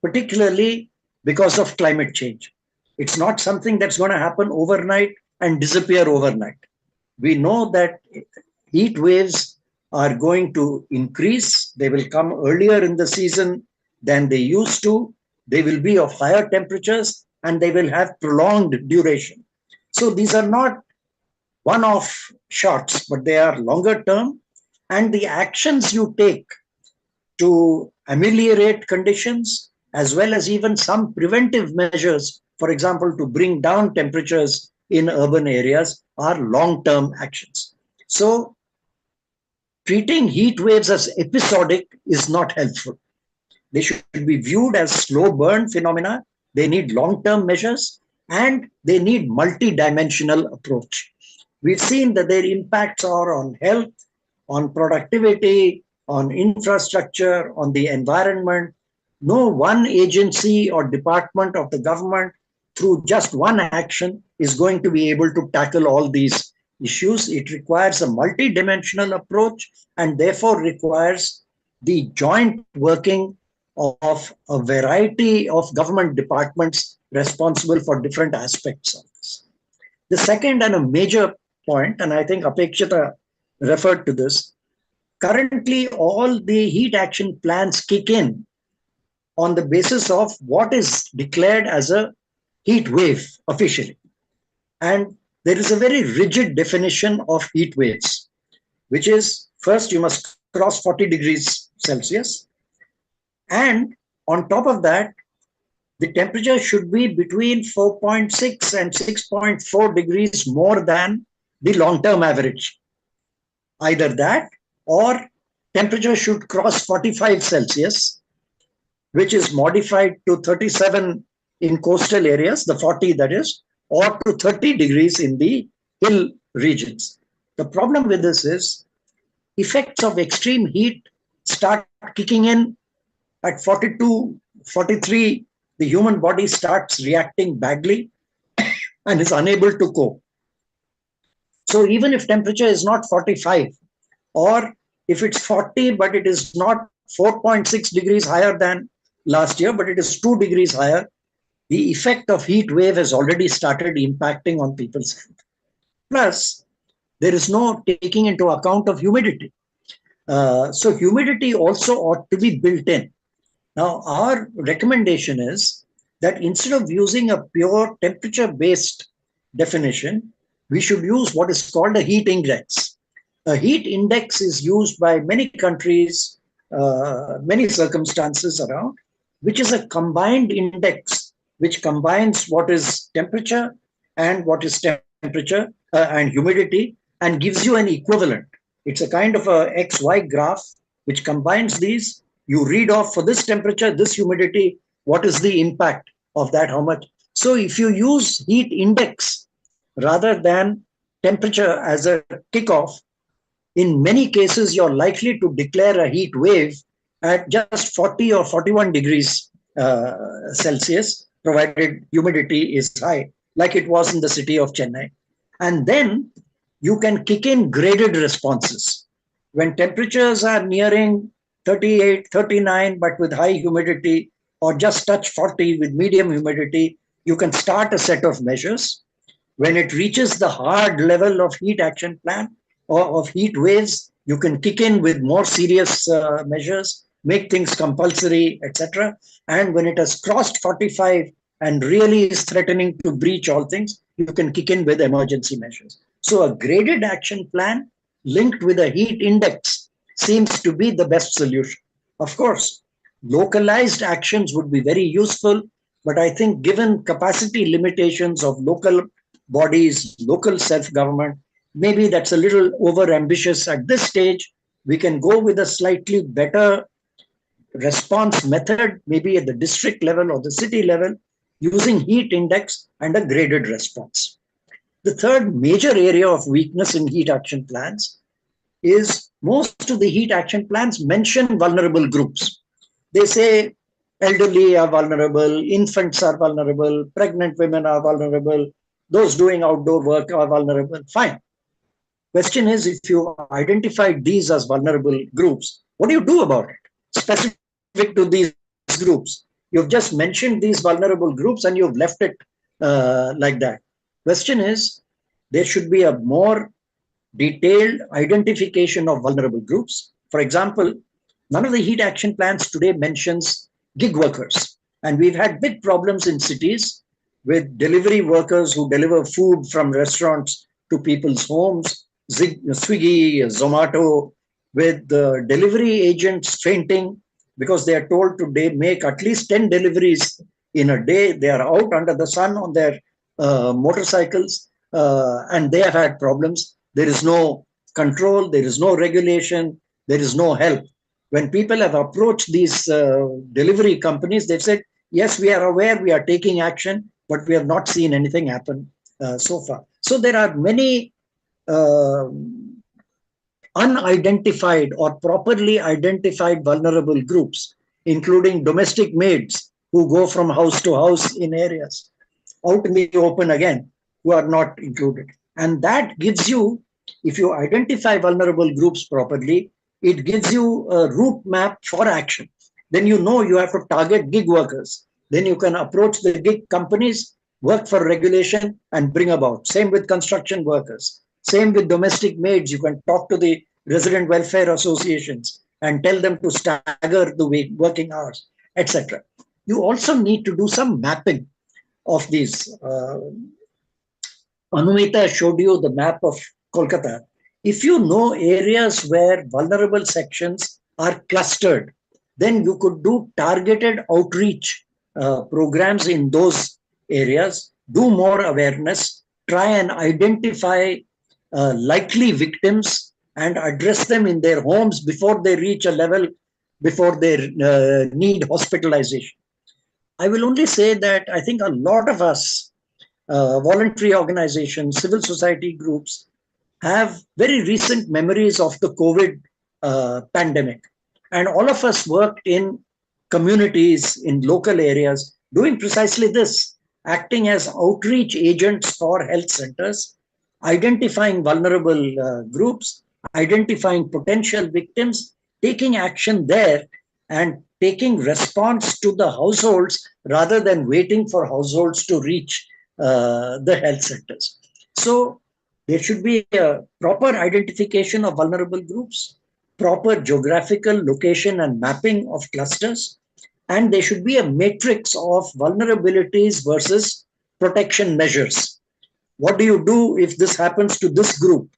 particularly because of climate change. It's not something that's going to happen overnight and disappear overnight. We know that heat waves are going to increase. They will come earlier in the season than they used to. They will be of higher temperatures and they will have prolonged duration. So these are not one-off shots, but they are longer term. And the actions you take to ameliorate conditions, as well as even some preventive measures, for example, to bring down temperatures in urban areas, are long-term actions. So treating heat waves as episodic is not helpful. They should be viewed as slow burn phenomena. They need long-term measures and they need multi-dimensional approach. We've seen that their impacts are on health, on productivity, on infrastructure, on the environment. No one agency or department of the government through just one action is going to be able to tackle all these issues. It requires a multi-dimensional approach and therefore requires the joint working of a variety of government departments responsible for different aspects of this. The second and a major point, and I think Apekshita referred to this, currently all the heat action plans kick in on the basis of what is declared as a heat wave officially. And there is a very rigid definition of heat waves, which is first you must cross 40 degrees Celsius. And on top of that, the temperature should be between 4.6 and 6.4 degrees more than the long-term average. Either that or temperature should cross 45 Celsius, which is modified to 37 in coastal areas, the 40 that is, or to 30 degrees in the hill regions. The problem with this is effects of extreme heat start kicking in at 42, 43. The human body starts reacting badly and is unable to cope. So even if temperature is not 45, or if it's 40, but it is not 4.6 degrees higher than last year, but it is 2 degrees higher, the effect of heat wave has already started impacting on people's health. Plus, there is no taking into account of humidity. So humidity also ought to be built in. Now, our recommendation is that instead of using a pure temperature-based definition, we should use what is called a heat index. A heat index is used by many countries, many circumstances around, which is a combined index, which combines what is temperature and what is temperature and humidity, and gives you an equivalent. It's a kind of a XY graph which combines these. You read off for this temperature, this humidity, what is the impact of that, how much. So if you use heat index rather than temperature as a kickoff, in many cases, you're likely to declare a heat wave at just 40 or 41 degrees Celsius, provided humidity is high, like it was in the city of Chennai. And then you can kick in graded responses. When temperatures are nearing 38, 39, but with high humidity, or just touch 40 with medium humidity, you can start a set of measures. When it reaches the hard level of heat action plan or of heat waves, you can kick in with more serious measures, make things compulsory, etc. And when it has crossed 45 and really is threatening to breach all things, you can kick in with emergency measures. So a graded action plan linked with a heat index seems to be the best solution. Of course, localized actions would be very useful, but I think given capacity limitations of local bodies, local self-government, maybe that's a little over-ambitious at this stage. We can go with a slightly better response method, maybe at the district level or the city level, using heat index and a graded response. The third major area of weakness in heat action plans is most of the heat action plans mention vulnerable groups. They say elderly are vulnerable, infants are vulnerable, pregnant women are vulnerable, those doing outdoor work are vulnerable. Fine. Question is, if you identified these as vulnerable groups, what do you do about it? Specific to these groups. You've just mentioned these vulnerable groups and you've left it like that. Question is, there should be a more detailed identification of vulnerable groups. For example, none of the heat action plans today mentions gig workers. And we've had big problems in cities with delivery workers who deliver food from restaurants to people's homes, Swiggy, Zomato, with the delivery agents fainting because they are told to make at least 10 deliveries in a day. They are out under the sun on their motorcycles and they have had problems. There is no control, there is no regulation, there is no help. When people have approached these delivery companies, they've said, yes, we are aware, we are taking action, but we have not seen anything happen so far. So there are many unidentified or properly identified vulnerable groups, including domestic maids who go from house to house in areas, out in the open again, who are not included. And that gives you, if you identify vulnerable groups properly, it gives you a route map for action. Then you know you have to target gig workers. Then you can approach the gig companies, work for regulation and bring about. Same with construction workers. Same with domestic maids. You can talk to the resident welfare associations and tell them to stagger the working hours, etc. You also need to do some mapping of these. Anumita showed you the map of Kolkata. If you know areas where vulnerable sections are clustered, then you could do targeted outreach programs in those areas, do more awareness, try and identify likely victims and address them in their homes before they reach a level before they need hospitalization. I will only say that I think a lot of us, voluntary organizations, civil society groups, have very recent memories of the COVID pandemic. And all of us worked in communities, in local areas, doing precisely this, acting as outreach agents for health centers, identifying vulnerable groups, identifying potential victims, taking action there, and taking response to the households rather than waiting for households to reach the health centers. So there should be a proper identification of vulnerable groups, proper geographical location and mapping of clusters, and there should be a matrix of vulnerabilities versus protection measures. What do you do if this happens to this group?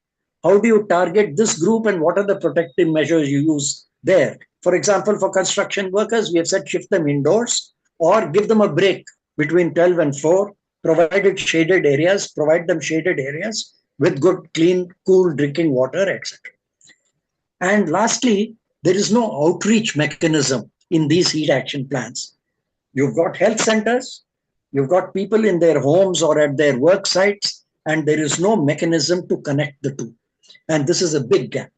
How do you target this group and what are the protective measures you use there? For example, for construction workers, we have said shift them indoors or give them a break between 12 and 4, provided shaded areas, provide them shaded areas with good, clean, cool drinking water, etc. And lastly, there is no outreach mechanism in these heat action plans. You've got health centers, you've got people in their homes or at their work sites, and there is no mechanism to connect the two. And this is a big gap.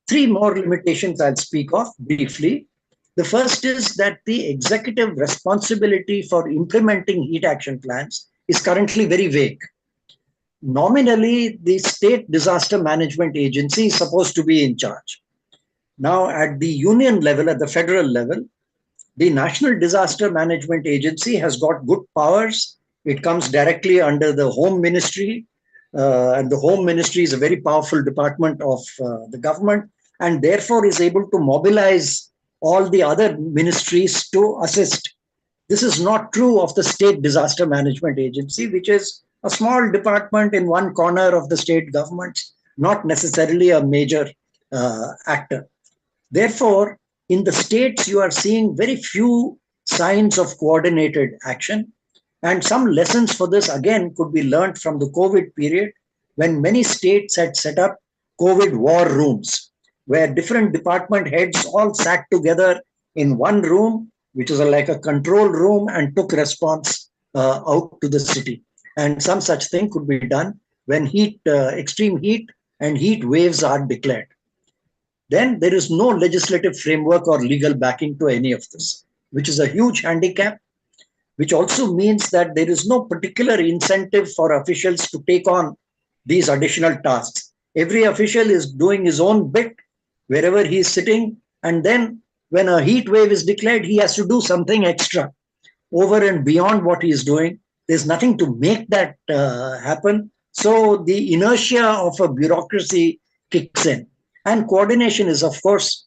3 more limitations I'll speak of briefly. The first is that the executive responsibility for implementing heat action plans is currently very vague. Nominally, the State Disaster Management Agency is supposed to be in charge. Now, at the union level, at the federal level, the National Disaster Management Agency has got good powers. It comes directly under the Home Ministry, and the Home Ministry is a very powerful department of the government, and therefore is able to mobilize all the other ministries to assist. This is not true of the State Disaster Management Agency, which is a small department in one corner of the state government, not necessarily a major actor. Therefore, in the states, you are seeing very few signs of coordinated action. And some lessons for this, again, could be learned from the COVID period, when many states had set up COVID war rooms, where different department heads all sat together in one room, which is like a control room, and took response out to the city. And some such thing could be done when extreme heat and heat waves are declared. Then there is no legislative framework or legal backing to any of this, which is a huge handicap, which also means that there is no particular incentive for officials to take on these additional tasks. Every official is doing his own bit wherever he is sitting, and then when a heat wave is declared, he has to do something extra over and beyond what he is doing. There's nothing to make that happen. So the inertia of a bureaucracy kicks in. And coordination is, of course,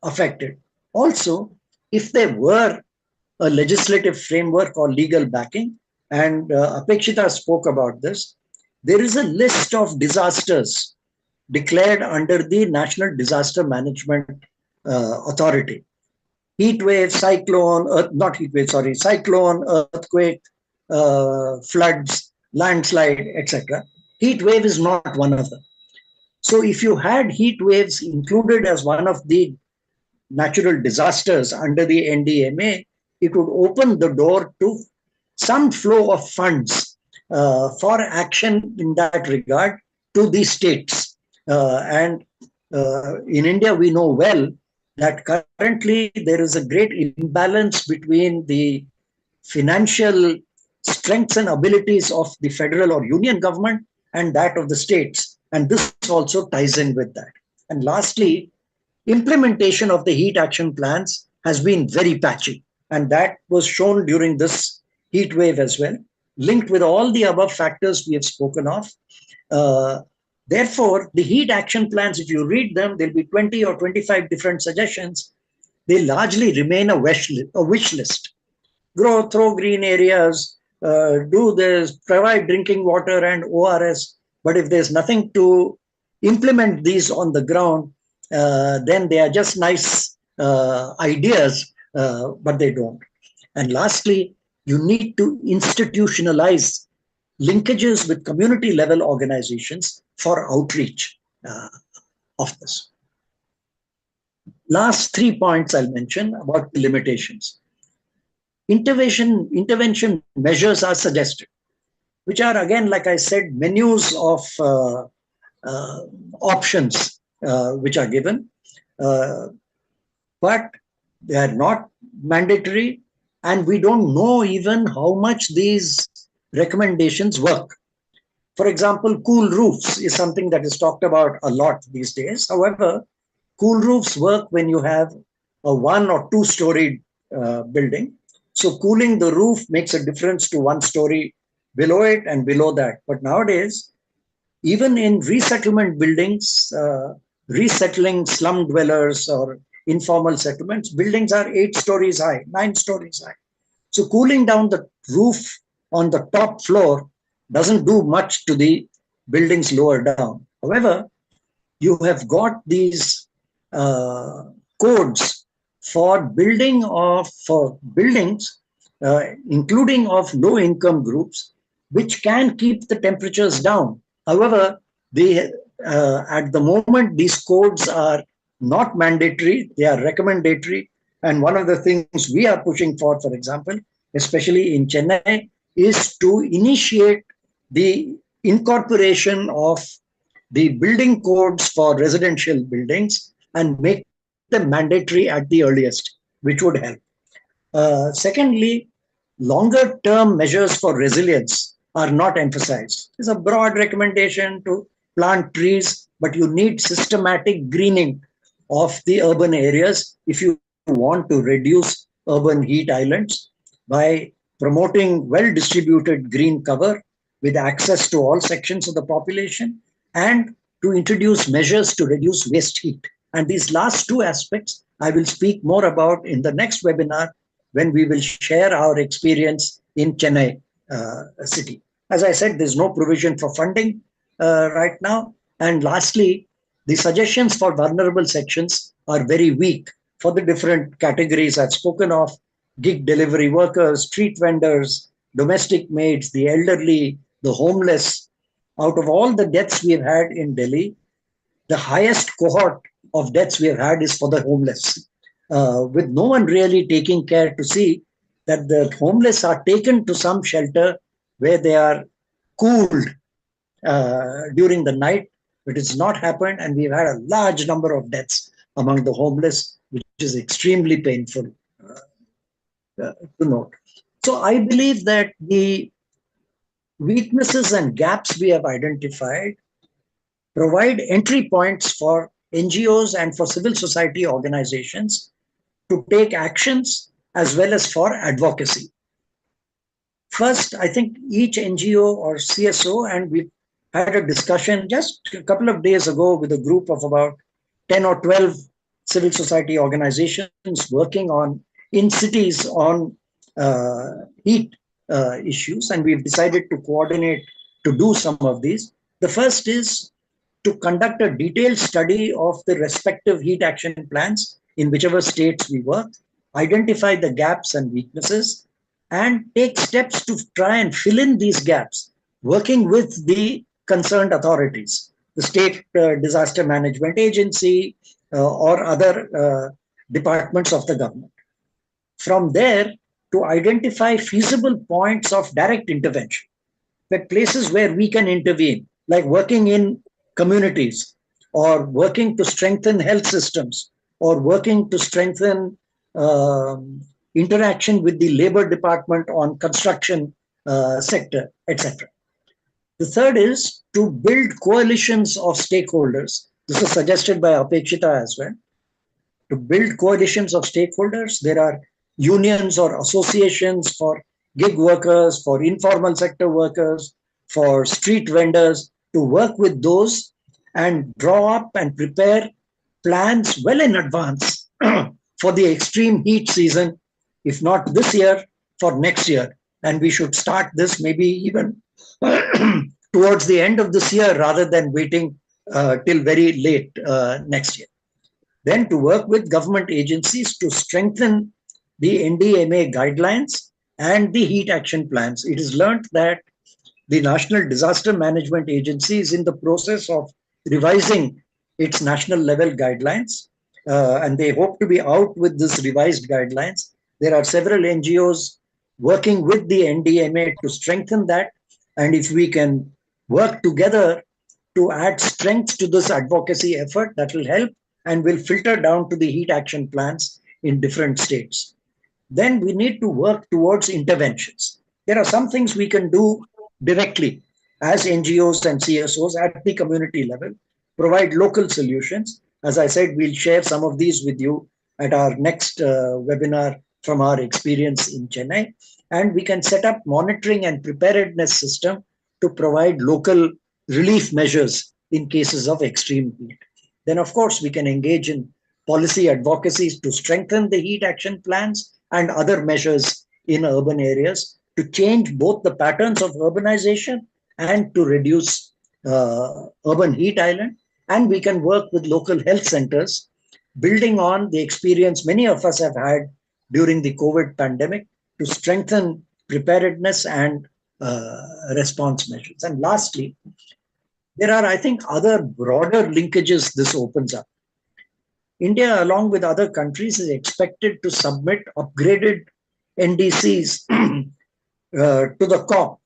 affected. Also, if there were a legislative framework or legal backing, and Apekshita spoke about this, there is a list of disasters declared under the National Disaster Management Authority. Heat wave, cyclone, cyclone, earthquake, floods, landslide, etc. Heat wave is not one of them. So if you had heat waves included as one of the natural disasters under the NDMA, it would open the door to some flow of funds for action in that regard to the states. And in India, we know well that currently there is a great imbalance between the financial strengths and abilities of the federal or union government and that of the states. And this also ties in with that. And lastly, implementation of the heat action plans has been very patchy. And that was shown during this heat wave as well, linked with all the above factors we have spoken of. Therefore, the heat action plans, if you read them, there'll be 20 or 25 different suggestions. They largely remain a wish list. Throw green areas, do this, provide drinking water and ORS. But if there's nothing to implement these on the ground, then they are just nice ideas, but they don't. And lastly, you need to institutionalize linkages with community level organizations for outreach of this. Last 3 points I'll mention about the limitations. Intervention measures are suggested, which are, again, like I said, menus of options which are given, but they are not mandatory, and we don't know even how much these recommendations work. For example, cool roofs is something that is talked about a lot these days. However, cool roofs work when you have a 1 or 2 storied building. So cooling the roof makes a difference to 1 story below it and below that. But nowadays, even in resettlement buildings, resettling slum dwellers or informal settlements, buildings are 8 stories high, 9 stories high. So cooling down the roof on the top floor doesn't do much to the buildings lower down. However, you have got these codes for buildings, including of low income groups, which can keep the temperatures down. However, at the moment, these codes are not mandatory, they are recommendatory. And one of the things we are pushing for example, especially in Chennai, is to initiate the incorporation of the building codes for residential buildings and make them mandatory at the earliest, which would help. Secondly, longer term measures for resilience are not emphasized. There's a broad recommendation to plant trees, but you need systematic greening of the urban areas if you want to reduce urban heat islands by promoting well-distributed green cover with access to all sections of the population, and to introduce measures to reduce waste heat. And these last 2 aspects I will speak more about in the next webinar when we will share our experience in Chennai city. As I said, there's no provision for funding right now. And lastly, the suggestions for vulnerable sections are very weak for the different categories I've spoken of: gig delivery workers, street vendors, domestic maids, the elderly, the homeless. Out of all the deaths we've had in Delhi, the highest cohort of deaths we have had is for the homeless, with no one really taking care to see that the homeless are taken to some shelter where they are cooled during the night. It has not happened, and we've had a large number of deaths among the homeless, which is extremely painful to note. So I believe that the weaknesses and gaps we have identified provide entry points for NGOs and for civil society organizations to take actions as well as for advocacy. First, I think each NGO or CSO, and we had a discussion just a couple of days ago with a group of about 10 or 12 civil society organizations working in cities on heat issues, and we've decided to coordinate to do some of these. The first is to conduct a detailed study of the respective heat action plans in whichever states we work, identify the gaps and weaknesses, and take steps to try and fill in these gaps, working with the concerned authorities, the state disaster management agency or other departments of the government. From there, to identify feasible points of direct intervention, the places where we can intervene, like working in communities, or working to strengthen health systems, or working to strengthen interaction with the labor department on construction sector, etc. The third is to build coalitions of stakeholders. This is suggested by Apekshita as well. To build coalitions of stakeholders, there are unions or associations for gig workers, for informal sector workers, for street vendors, to work with those and draw up and prepare plans well in advance for the extreme heat season, if not this year, for next year. And we should start this maybe even towards the end of this year rather than waiting till very late next year. Then to work with government agencies to strengthen the NDMA guidelines and the heat action plans. It is learned that the National Disaster Management Agency is in the process of revising its national level guidelines, and they hope to be out with this revised guidelines. There are several NGOs working with the NDMA to strengthen that, and if we can work together to add strength to this advocacy effort, that will help and will filter down to the heat action plans in different states. Then we need to work towards interventions. There are some things we can do directly as NGOs and CSOs at the community level, provide local solutions. As I said, we'll share some of these with you at our next webinar from our experience in Chennai. And we can set up monitoring and preparedness system to provide local relief measures in cases of extreme heat. Then, of course, we can engage in policy advocacies to strengthen the heat action plans and other measures in urban areas to change both the patterns of urbanization and to reduce urban heat island. And we can work with local health centers, building on the experience many of us have had during the COVID pandemic to strengthen preparedness and response measures. And lastly, there are, I think, other broader linkages this opens up. India, along with other countries, is expected to submit upgraded NDCs to the COP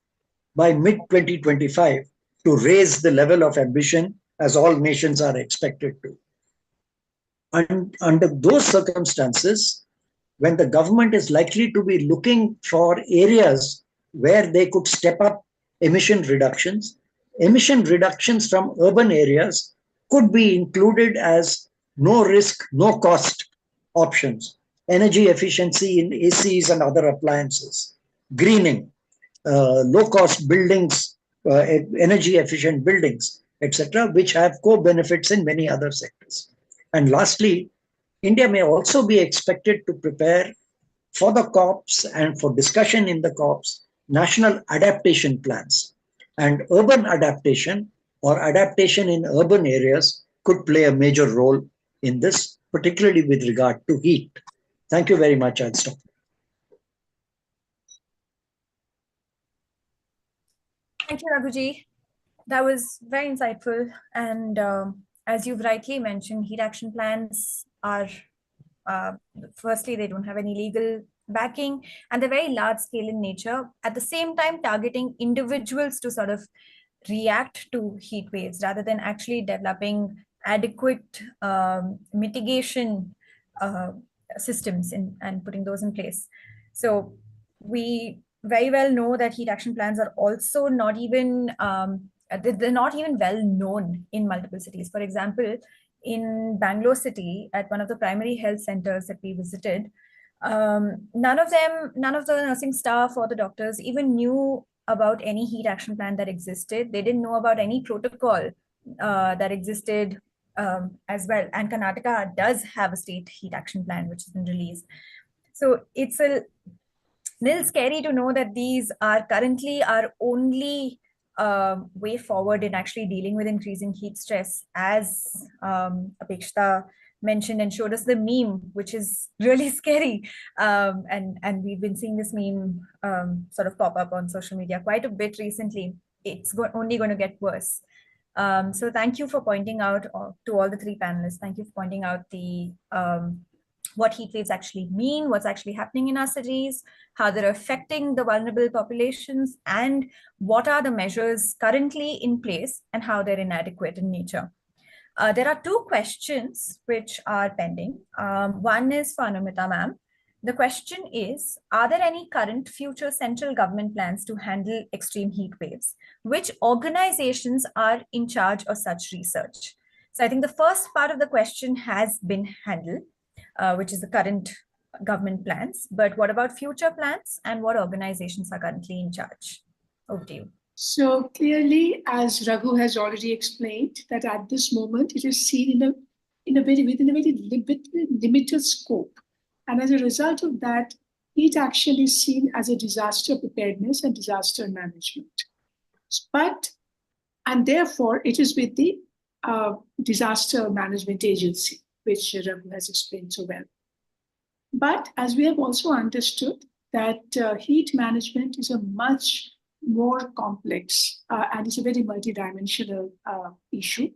by mid-2025 to raise the level of ambition as all nations are expected to. And under those circumstances, when the government is likely to be looking for areas where they could step up emission reductions from urban areas could be included as no risk, no cost options. Energy efficiency in ACs and other appliances, greening, low-cost buildings, energy efficient buildings, etc., which have co-benefits in many other sectors. And lastly, India may also be expected to prepare for the COPs and for discussion in the COPs, national adaptation plans. And urban adaptation or adaptation in urban areas could play a major role in this, particularly with regard to heat. Thank you very much. I'll stop. Thank you, Raghuji. That was very insightful. And as you've rightly mentioned, heat action plans are, firstly, they don't have any legal backing, and they're very large scale in nature, at the same time targeting individuals to sort of react to heat waves rather than actually developing adequate mitigation systems and putting those in place. So we very well know that heat action plans are also not even, they're not even well known in multiple cities. For example, in Bangalore city, at one of the primary health centers that we visited, none of the nursing staff or the doctors even knew about any heat action plan that existed. They didn't know about any protocol that existed as well. And Karnataka does have a state heat action plan, which has been released. So it's a little scary to know that these are currently our only way forward in actually dealing with increasing heat stress, as Apekshita mentioned and showed us the meme, which is really scary. And we've been seeing this meme sort of pop up on social media quite a bit recently. It's only going to get worse. So thank you for pointing out to all the three panelists. Thank you for pointing out the what heat waves actually mean, what's actually happening in our cities, how they're affecting the vulnerable populations, and what are the measures currently in place and how they're inadequate in nature. There are two questions which are pending. One is for Anumita ma'am. The question is, are there any current future central government plans to handle extreme heat waves? Which organizations are in charge of such research? So I think the first part of the question has been handled, which is the current government plans. But what about future plans, and what organizations are currently in charge? Over to you. So clearly, as Raghu has already explained, that at this moment it is seen within a very limited scope. And as a result of that, heat action is seen as a disaster preparedness and disaster management. And therefore, it is with the Disaster Management Agency. which Raghu has explained so well. But as we have also understood that heat management is a much more complex and it's a very multidimensional issue.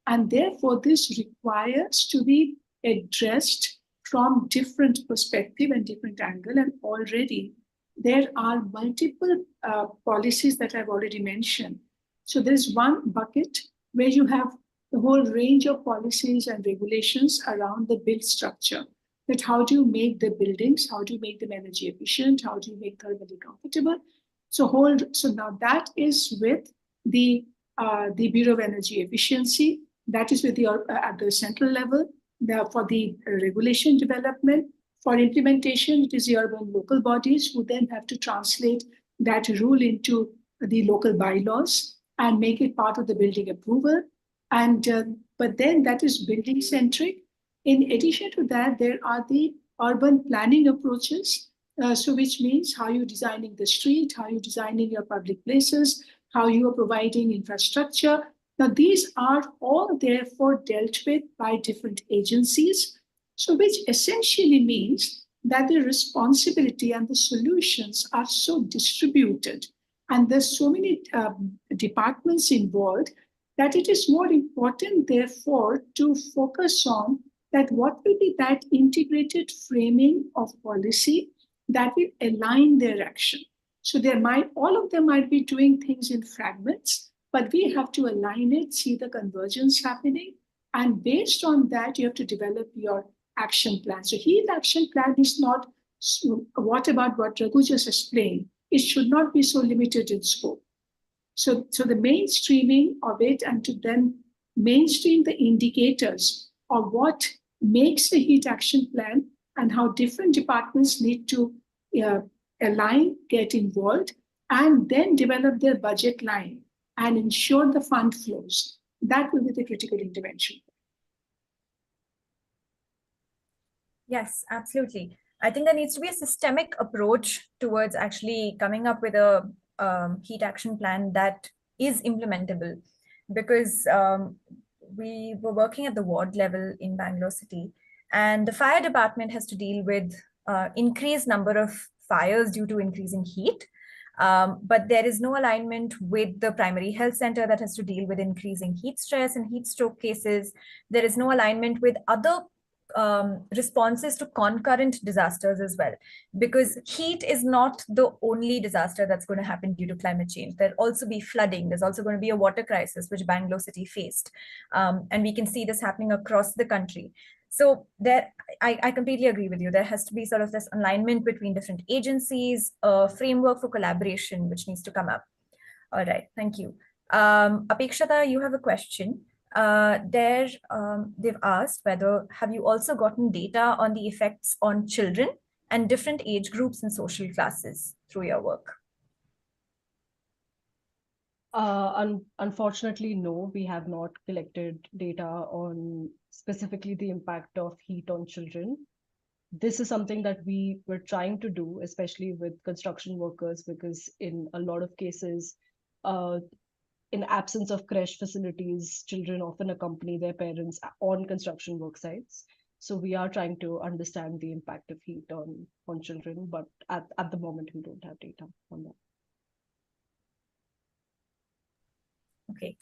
And therefore, this requires to be addressed from different perspective and different angle. And already there are multiple policies that I've already mentioned. So there's one bucket where you have the whole range of policies and regulations around the build structure. That how do you make the buildings, how do you make them energy efficient, how do you make thermally comfortable? So now that is with the Bureau of Energy Efficiency, that is with the at the central level. For the regulation development, for implementation, it is the urban local bodies who then have to translate that rule into the local bylaws and make it part of the building approval. And but then that is building centric. In addition to that, there are the urban planning approaches. So which means how you're designing the street, how you're designing your public places, how you are providing infrastructure. Now, these are all therefore dealt with by different agencies. So which essentially means that the responsibility and the solutions are so distributed. And there's so many departments involved that it is more important, therefore, to focus on that what will be that integrated framing of policy that will align their action. So all of them might be doing things in fragments, but we have to align it, see the convergence happening. And based on that, you have to develop your action plan. So heat action plan is not what about what Raghu just explained. It should not be so limited in scope. So the mainstreaming of it and to then mainstream the indicators of what makes the heat action plan and how different departments need to align, get involved, and then develop their budget line and ensure the fund flows. That will be the critical intervention. Yes, absolutely. I think there needs to be a systemic approach towards actually coming up with a heat action plan that is implementable, because we were working at the ward level in Bangalore City, and the fire department has to deal with increased number of fires due to increasing heat. But there is no alignment with the primary health center that has to deal with increasing heat stress and heat stroke cases. There is no alignment with other responses to concurrent disasters as well, because heat is not the only disaster that's going to happen due to climate change. There'll also be flooding. There's also going to be a water crisis, which Bangalore City faced. And we can see this happening across the country. So I completely agree with you. There has to be sort of this alignment between different agencies, a framework for collaboration, which needs to come up. All right, thank you. Apekshita, you have a question. They've asked whether, have you also gotten data on the effects on children and different age groups and social classes through your work? Unfortunately, no, we have not collected data on specifically the impact of heat on children. This is something that we were trying to do, especially with construction workers, because in a lot of cases, in absence of creche facilities, children often accompany their parents on construction work sites. So we are trying to understand the impact of heat on children, but at the moment, we don't have data on that. Okay.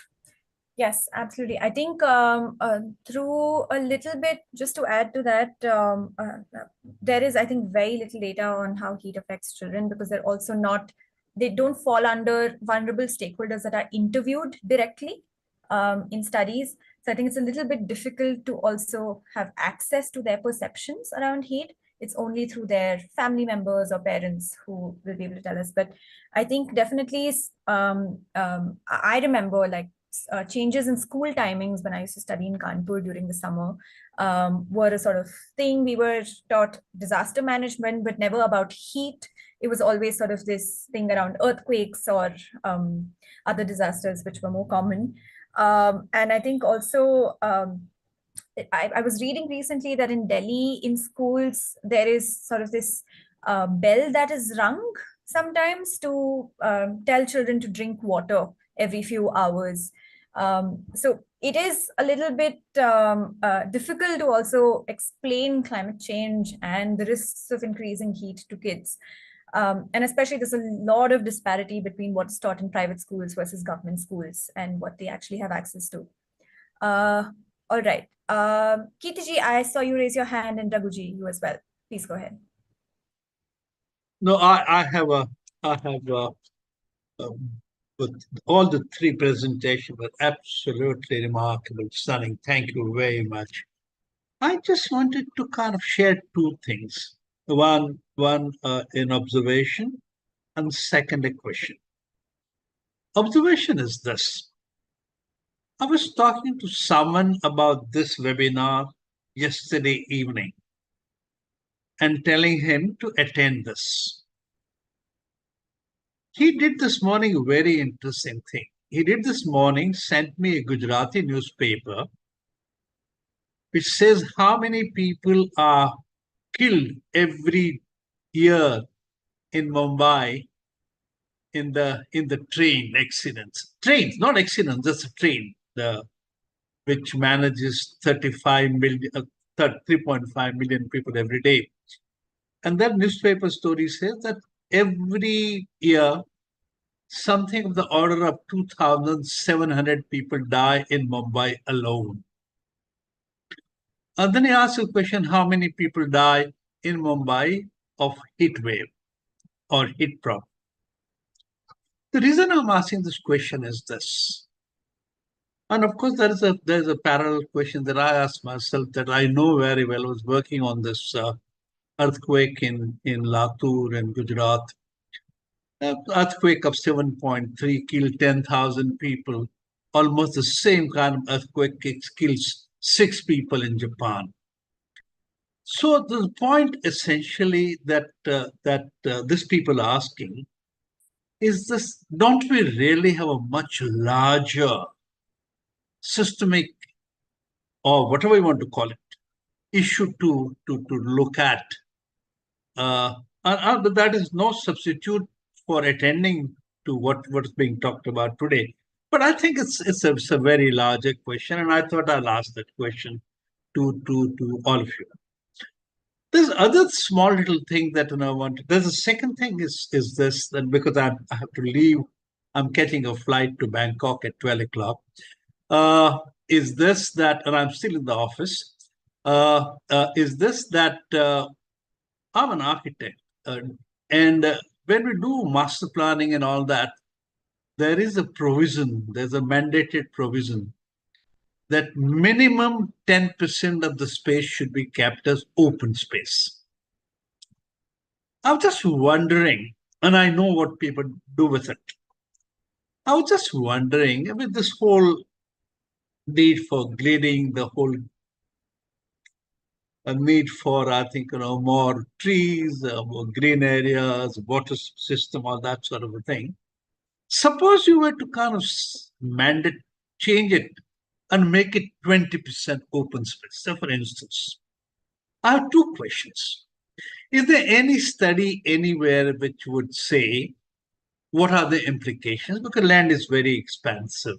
Yes, absolutely. I think through a little bit, just to add to that, there is, I think, very little data on how heat affects children, because they're also not, they don't fall under vulnerable stakeholders that are interviewed directly in studies. So I think it's a little bit difficult to also have access to their perceptions around heat. It's only through their family members or parents who will be able to tell us. But I think definitely, I remember like changes in school timings when I used to study in Kanpur during the summer were a sort of thing. We were taught disaster management, but never about heat. It was always sort of this thing around earthquakes or other disasters, which were more common. And I think also, I was reading recently that in Delhi, in schools, there is sort of this bell that is rung sometimes to tell children to drink water every few hours. So it is a little bit difficult to also explain climate change and the risks of increasing heat to kids. And especially there's a lot of disparity between what's taught in private schools versus government schools and what they actually have access to. All right. Kirtiji, I saw you raise your hand, and Raghuji, you as well. Please go ahead. No, I have with all the three presentations were absolutely remarkable, stunning. Thank you very much. I just wanted to kind of share two things. One in observation, and second a question. Observation is this. I was talking to someone about this webinar yesterday evening and telling him to attend this. He did this morning a very interesting thing. He did this morning, sent me a Gujarati newspaper which says how many people are killed every year in Mumbai in the train accidents. Trains, not accidents, just a train, which manages 3.5 million people every day. And that newspaper story says that every year, something of the order of 2,700 people die in Mumbai alone. And then he asks a question, how many people die in Mumbai of heat wave or heat problem? The reason I'm asking this question is this. And of course, there's a parallel question that I asked myself that I know very well. I was working on this earthquake in Latur and Gujarat. Earthquake of 7.3 killed 10,000 people. Almost the same kind of earthquake kills 6 people in Japan. So the point essentially that these people are asking is this: don't we really have a much larger systemic, or whatever you want to call it, issue to look at? But that is no substitute for attending to what's being talked about today. But I think it's a very larger question, and I thought I'll ask that question to all of you. There's other small little thing that I want. There's a second thing is this, that because I have to leave, I'm catching a flight to Bangkok at 12 o'clock. Is this that, and I'm still in the office. Is this that I'm an architect, and when we do master planning and all that, there is a provision. There's a mandated provision that minimum 10% of the space should be kept as open space. I was just wondering, and I know what people do with it. I was just wondering, with this whole need for grading, the whole need for, I think, more trees, more green areas, water system, all that sort of a thing. Suppose you were to kind of change it and make it 20% open space. So, for instance, I have two questions. Is there any study anywhere which would say what are the implications? Because land is very expensive.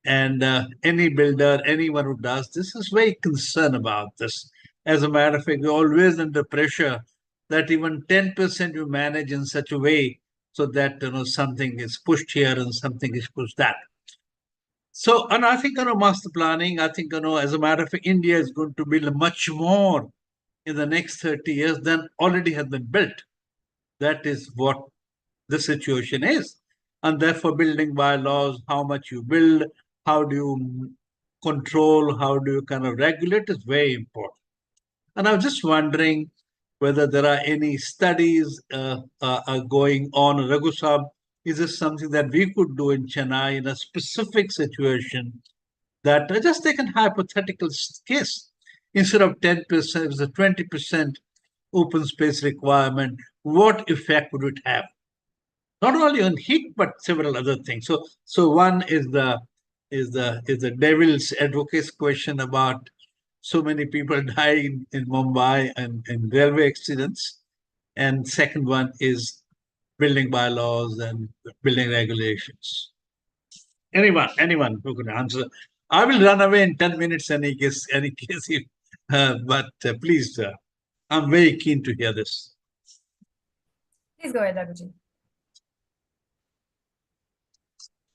And any builder, anyone who does this is very concerned about this. As a matter of fact, we're always under pressure that even 10% you manage in such a way so that something is pushed here and something is pushed that. So, and I think master planning, I think as a matter of fact, India is going to build much more in the next 30 years than already has been built. That is what the situation is. And therefore, building bylaws, how much you build, how do you control, how do you kind of regulate is very important. And I was just wondering whether there are any studies going on. Raghu Saab, is this something that we could do in Chennai in a specific situation that just take a hypothetical case? Instead of 10%, it's a 20% open space requirement. What effect would it have? Not only on heat, but several other things. So one is the devil's advocate's question about so many people dying in Mumbai and in railway accidents. And second one is building bylaws and building regulations. Anyone who could answer. I will run away in 10 minutes any case, if, but please, I'm very keen to hear this. Please go ahead, Raghuji.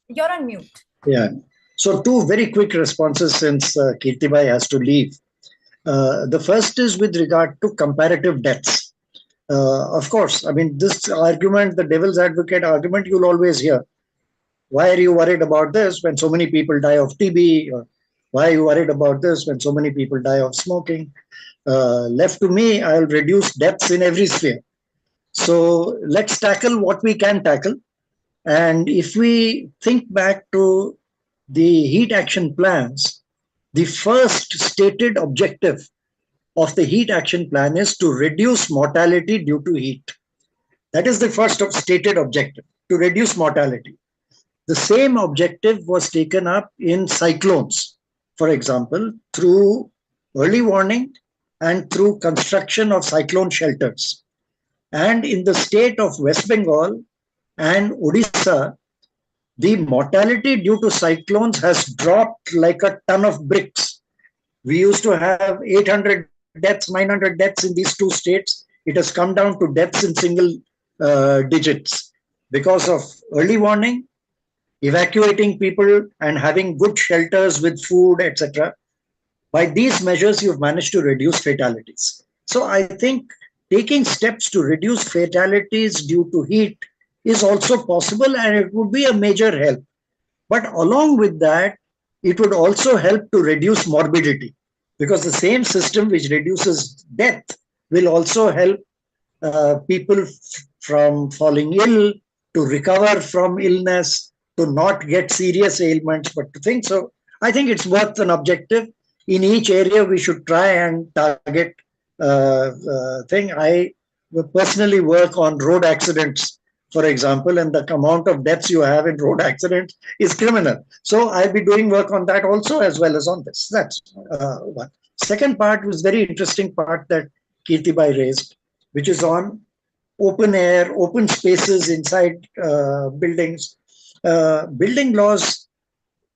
You're on mute. Yeah. So two very quick responses since Kirtibai has to leave. The first is with regard to comparative deaths. Of course, I mean, this argument, the devil's advocate argument, you'll always hear. Why are you worried about this when so many people die of TB? Or why are you worried about this when so many people die of smoking? Left to me, I'll reduce deaths in every sphere. So let's tackle what we can tackle. And if we think back to the heat action plans, the first stated objective of the heat action plan is to reduce mortality due to heat. That is the first stated objective, to reduce mortality. The same objective was taken up in cyclones, for example, through early warning and through construction of cyclone shelters. And in the state of West Bengal and Odisha, the mortality due to cyclones has dropped like a ton of bricks. We used to have 800 deaths, 900 deaths in these two states. It has come down to deaths in single digits because of early warning, evacuating people and having good shelters with food, etc. By these measures, you've managed to reduce fatalities. So I think taking steps to reduce fatalities due to heat is also possible, and it would be a major help. But along with that, it would also help to reduce morbidity, because the same system which reduces death will also help people from falling ill, to recover from illness, to not get serious ailments, but to think. So I think it's worth an objective. In each area, we should try and target thing. I personally work on road accidents, for example, and the amount of deaths you have in road accidents is criminal. So I'll be doing work on that also, as well as on this. That's one. Second part was very interesting part that Kirtibai raised, which is on open air, open spaces inside buildings. Building laws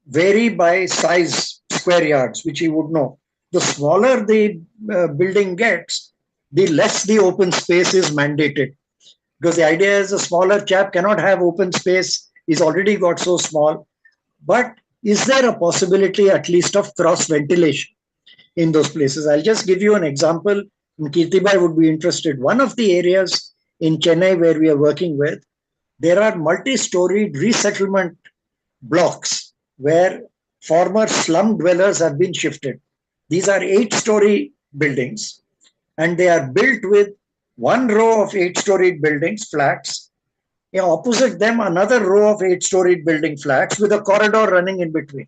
vary by size, square yards, which you would know. The smaller the building gets, the less the open space is mandated. Because the idea is a smaller chap cannot have open space, he's already got so small. But is there a possibility at least of cross ventilation in those places? I'll just give you an example, and Kirtibai would be interested. One of the areas in Chennai where we are working with, there are multi-storied resettlement blocks where former slum dwellers have been shifted. These are 8-story buildings, and they are built with one row of 8-storied buildings, flats. Opposite them, another row of 8-storied building flats with a corridor running in between.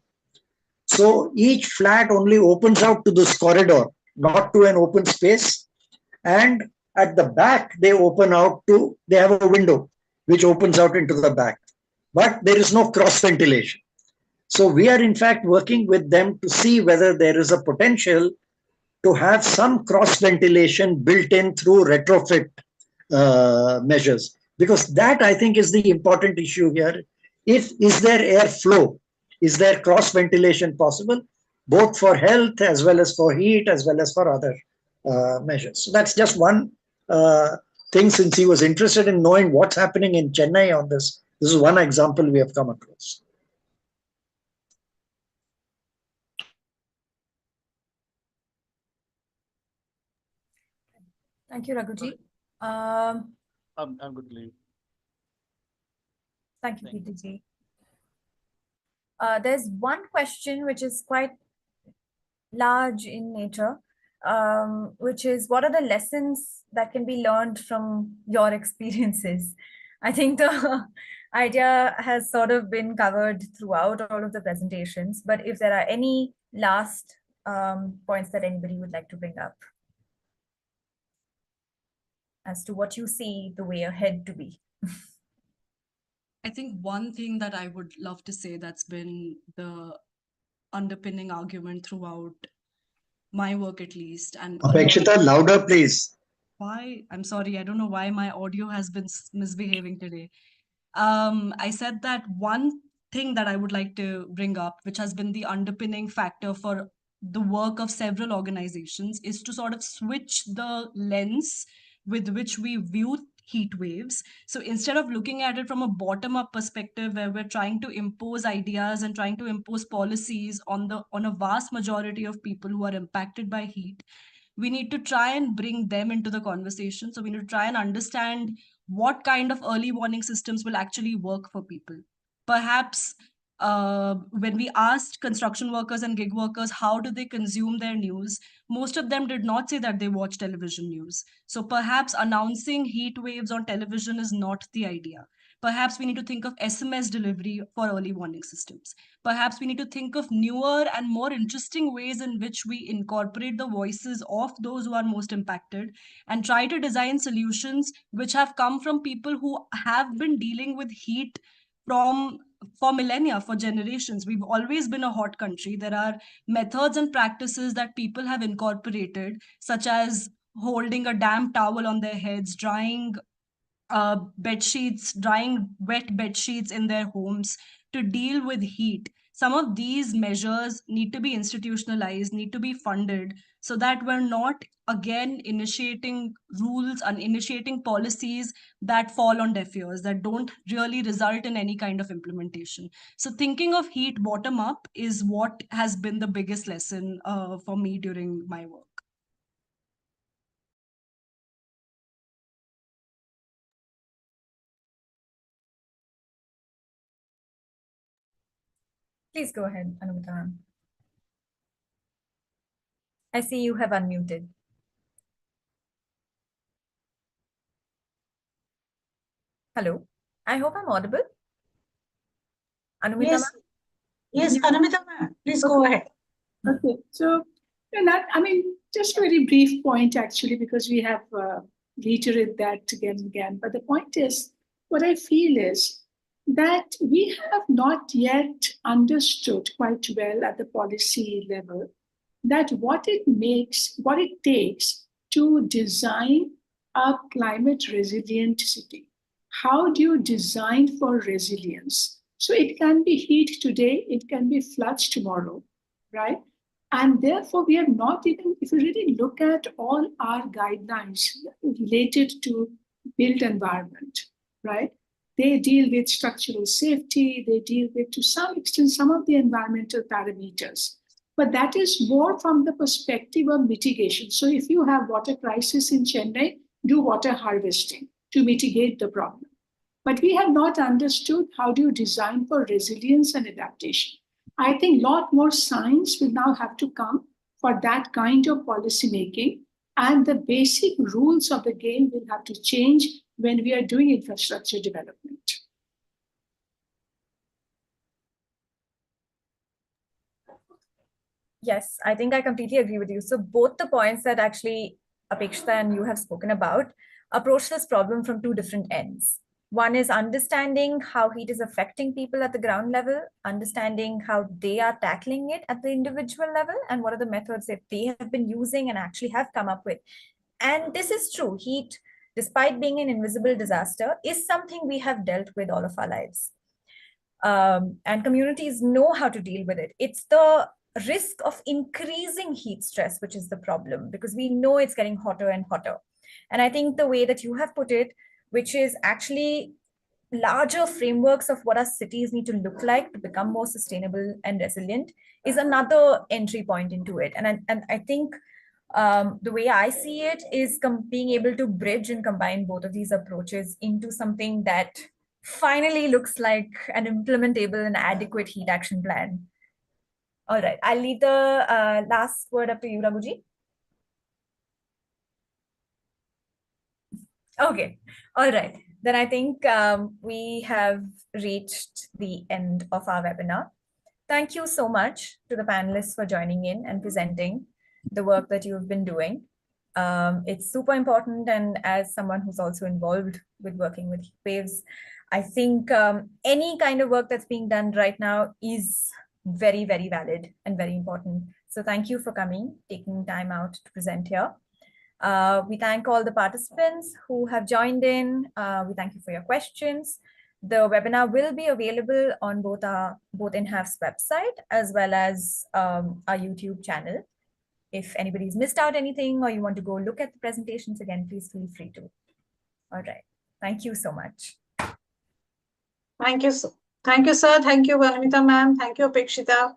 So each flat only opens out to this corridor, not to an open space. And at the back, they open out to, they have a window which opens out into the back. But there is no cross ventilation. So we are in fact working with them to see whether there is a potential to have some cross ventilation built in through retrofit measures, because that I think is the important issue here. Is there airflow? Is there cross ventilation possible, both for health as well as for heat as well as for other measures? So that's just one thing, since he was interested in knowing what's happening in Chennai on this. This is one example we have come across. Thank you, Raghuji. I'm good to leave. Thank you, Kirtiji. There's one question which is quite large in nature, which is, what are the lessons that can be learned from your experiences? I think the idea has sort of been covered throughout all of the presentations, but if there are any last points that anybody would like to bring up as to what you see the way ahead to be. I think one thing that I would love to say that's been the underpinning argument throughout my work, at least. And Apekshita, louder, please. Why? I'm sorry, I don't know why my audio has been misbehaving today. I said that one thing that I would like to bring up, which has been the underpinning factor for the work of several organizations, is to sort of switch the lens with which we view heat waves. So instead of looking at it from a bottom-up perspective where we're trying to impose ideas and trying to impose policies on a vast majority of people who are impacted by heat, we need to try and bring them into the conversation. So we need to try and understand what kind of early warning systems will actually work for people. Perhaps when we asked construction workers and gig workers how do they consume their news, most of them did not say that they watch television news. So perhaps announcing heat waves on television is not the idea. Perhaps we need to think of SMS delivery for early warning systems. Perhaps we need to think of newer and more interesting ways in which we incorporate the voices of those who are most impacted and try to design solutions which have come from people who have been dealing with heat for millennia, for generations. We've always been a hot country. There are methods and practices that people have incorporated, such as holding a damp towel on their heads, drying wet bed sheets in their homes to deal with heat. Some of these measures need to be institutionalized, need to be funded, so that we're not again initiating rules and initiating policies that fall on deaf ears, that don't really result in any kind of implementation. So thinking of heat bottom up is what has been the biggest lesson for me during my work. Please go ahead, Anumita. I see you have unmuted. Hello. I hope I'm audible. Anumita Yes, yes, Anumita ma'am, please go ahead. Okay, so just a very brief point actually, because we have reiterated that again and again. But the point is, what I feel is that we have not yet understood quite well at the policy level that what it takes to design a climate resilient city. How do you design for resilience? So it can be heat today, it can be floods tomorrow, right? And therefore, we have not even, if you really look at all our guidelines related to built environment, right? They deal with structural safety, they deal with, to some extent, some of the environmental parameters. But that is more from the perspective of mitigation. So if you have water crisis in Chennai, do water harvesting to mitigate the problem. But we have not understood how do you design for resilience and adaptation. I think a lot more science will now have to come for that kind of policy making, and the basic rules of the game will have to change when we are doing infrastructure development. Yes, I think I completely agree with you. So both the points that actually Apekshita and you have spoken about approach this problem from two different ends. One is understanding how heat is affecting people at the ground level, understanding how they are tackling it at the individual level, and what are the methods that they have been using and actually have come up with. And this is true. Heat, despite being an invisible disaster, is something we have dealt with all of our lives. And communities know how to deal with it. It's the risk of increasing heat stress, which is the problem, because we know it's getting hotter and hotter. And I think the way that you have put it, which is actually larger frameworks of what our cities need to look like to become more sustainable and resilient, is another entry point into it. And I think the way I see it is being able to bridge and combine both of these approaches into something that finally looks like an implementable and adequate heat action plan. All right, I'll leave the last word up to you, Raghuji. Okay, all right. Then I think we have reached the end of our webinar. Thank you so much to the panelists for joining in and presenting the work that you've been doing. It's super important, and as someone who's also involved with working with Heatwaves, I think any kind of work that's being done right now is very, very valid and very important. So thank you for coming, taking time out to present here. We thank all the participants who have joined in. We thank you for your questions. The webinar will be available on both INHAF's website as well as our YouTube channel. If anybody's missed out anything or you want to go look at the presentations again, please feel free to. All right. Thank you so much. Thank you, sir. Thank you, sir. Thank you, Anumita ma'am. Thank you, Apekshita.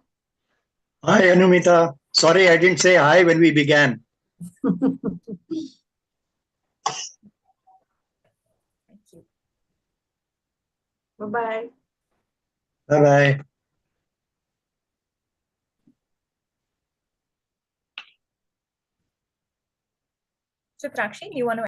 Hi, Anumita. Sorry, I didn't say hi when we began. Thank you. Bye-bye. Bye-bye. Chitrakshi, do you want to